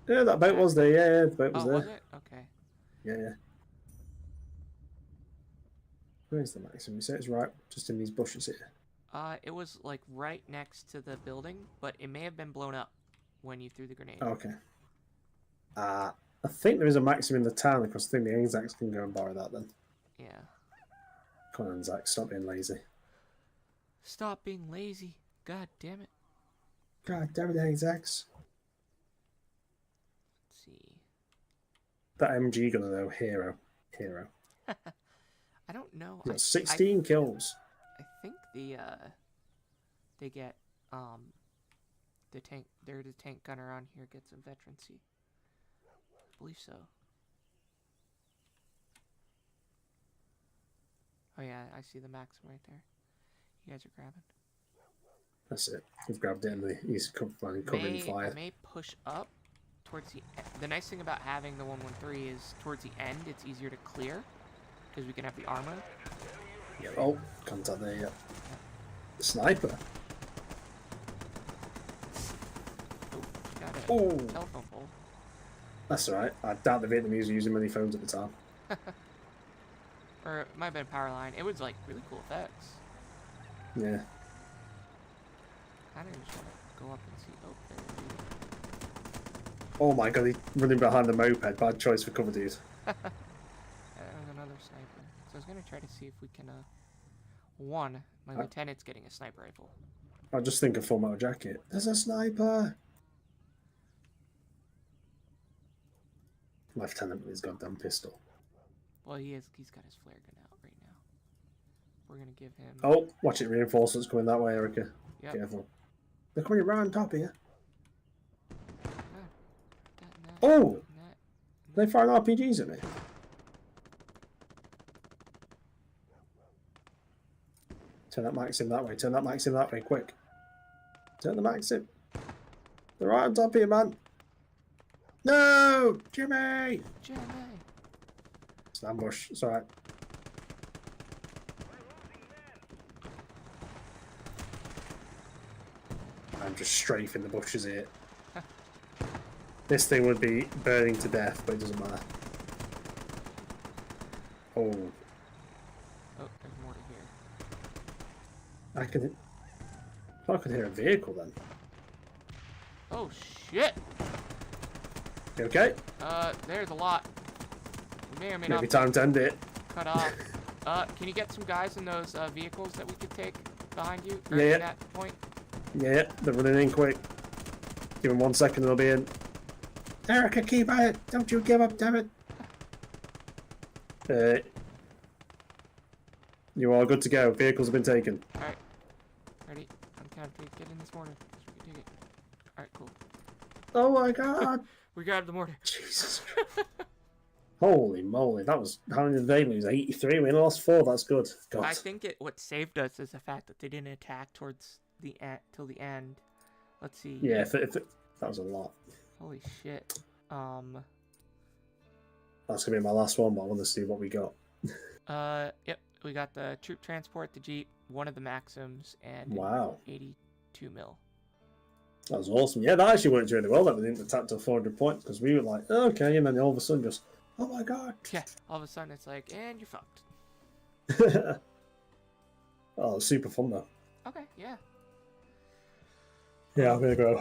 Yeah, that boat was there. Yeah, the boat was Oh, there. was it? Okay. Yeah. Where's the Maxim? You say it's right, just in these bushes here. It was like right next to the building, but it may have been blown up when you threw the grenade. Okay. I think there is a Maxim in the town, because I think the Anzacs can go and borrow that then. Yeah. Come on, Anzac, stop being lazy. Stop being lazy. God damn it. God damn it, Anzacs. Let's see. That MG gunner though, hero. I don't know. He got 16 kills. I think the they get the tank. The tank gunner on here gets a veterancy. I believe so. Oh yeah, I see the Maxim right there. You guys are grabbing. That's it. We've grabbed it and he's covering fire. I may push up towards the end. The nice thing about having the 113 is towards the end, it's easier to clear because we can have the armor. Yeah. Oh, contact there, yeah. Sniper. Oh, got it. Oh, Telephone pole. that's alright. I doubt the Vietnamese were using many phones at the time. Or it might have been power line. It was like really cool effects. Yeah. I didn't just want to go up and see. Oh, there, dude. Oh my god, he's running behind the moped. Bad choice for cover, dude. That was another sniper. So I was gonna try to see if we can. My lieutenant's getting a sniper rifle. I just think of Full Metal Jacket. There's a sniper. Lieutenant with his goddamn pistol. Well, he's got his flare gun out right now. We're gonna give him. Oh, watch it! Reinforcements coming that way, Erica. Yep. Careful. They're coming right on top of you. That, Oh! that. They firing RPGs at me. Turn that Maxim that way. Turn that Maxim that way, quick. Turn the Maxim. They're right on top of you, man. No! Jimmy! Jimmy! It's an ambush. It's alright. I'm just strafing the bushes here. This thing would be burning to death, but it doesn't matter. Oh, Oh, there's more to hear. I could hear a vehicle then. Oh shit! You okay? There's a lot. We may or may Maybe not time to end it. cut off. Can you get some guys in those vehicles that we could take behind you? Or Yeah, at yeah. that point? Yeah, they're running in quick. Give them 1 second, they'll be in. Erica, keep at it! Don't you give up, damn it! You are good to go. Vehicles have been taken. Alright. Ready? On count of 3, get in this mortar. So we can take it. Alright, cool. Oh my god! We grabbed the mortar. Jesus. Holy moly, that was... How many did they lose? 83? We only lost 4, that's good. God. I think what saved us is the fact that they didn't attack towards the end, till the end. Let's see. Yeah, if that was a lot. Holy shit. That's going to be my last one, but I want to see what we got. Yep. We got the troop transport, the Jeep, one of the Maxims, and Wow. 82 mil. That was awesome. Yeah, that actually went really well. That we didn't attack to 400 points because we were like, okay, and then all of a sudden just, oh my god. Yeah. All of a sudden it's like, and you're fucked. Oh, super fun though. Okay. Yeah. Yeah, I'm gonna go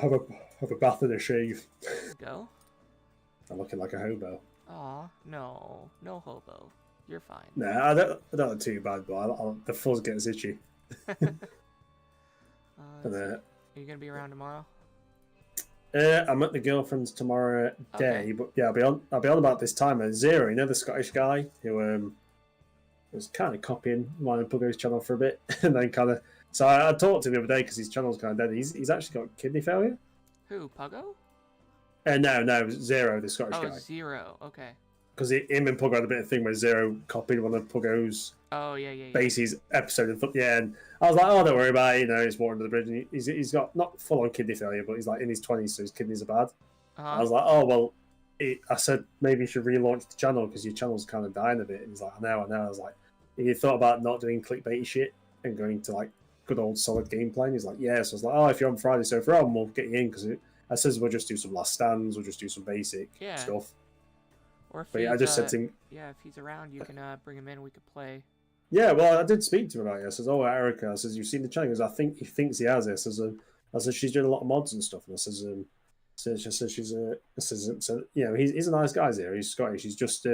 have a bath and a shave. Go. I'm looking like a hobo. Aw, no hobo. You're fine. Nah, I don't look too bad, but the fuzz gets itchy. Let's And, see. Are you gonna be around tomorrow? I'm at the girlfriend's tomorrow day, Okay. but yeah, I'll be on about this time. Zero, you know, the Scottish guy who was kind of copying mine and Puggo's channel for a bit, and then kind of. So I talked to him the other day because his channel's kind of dead. He's actually got kidney failure. Who? Puggo? No, Zero, the Scottish Oh, guy. Zero. Okay. Because him and Puggo had a bit of thing where Zero copied one of Puggo's Oh yeah. Basie's episode and yeah, and I was like, oh, don't worry about it, you know, he's water under the bridge. And he's got not full on kidney failure, but he's like in his 20s, so his kidneys are bad. I was like, oh well, I said maybe you should relaunch the channel because your channel's kind of dying a bit. And he's like, I know. I was like, you thought about not doing clickbaity shit and going to like good old solid gameplay? And he's like, yeah. So I was like, oh, if you're on Friday, so for we'll get you in because I says we'll just do some last stands, we'll just do some basic stuff. Or if But yeah, I just said to him, yeah, if he's around, you can bring him in. We could play. yeah, well, I did speak to him about it. I says, oh, Erica, I says, you've seen the channel? He goes, I think he thinks he has it. I said, she's doing a lot of mods and stuff. And I says, so you know, he's a nice guy here. He's Scottish. He's just,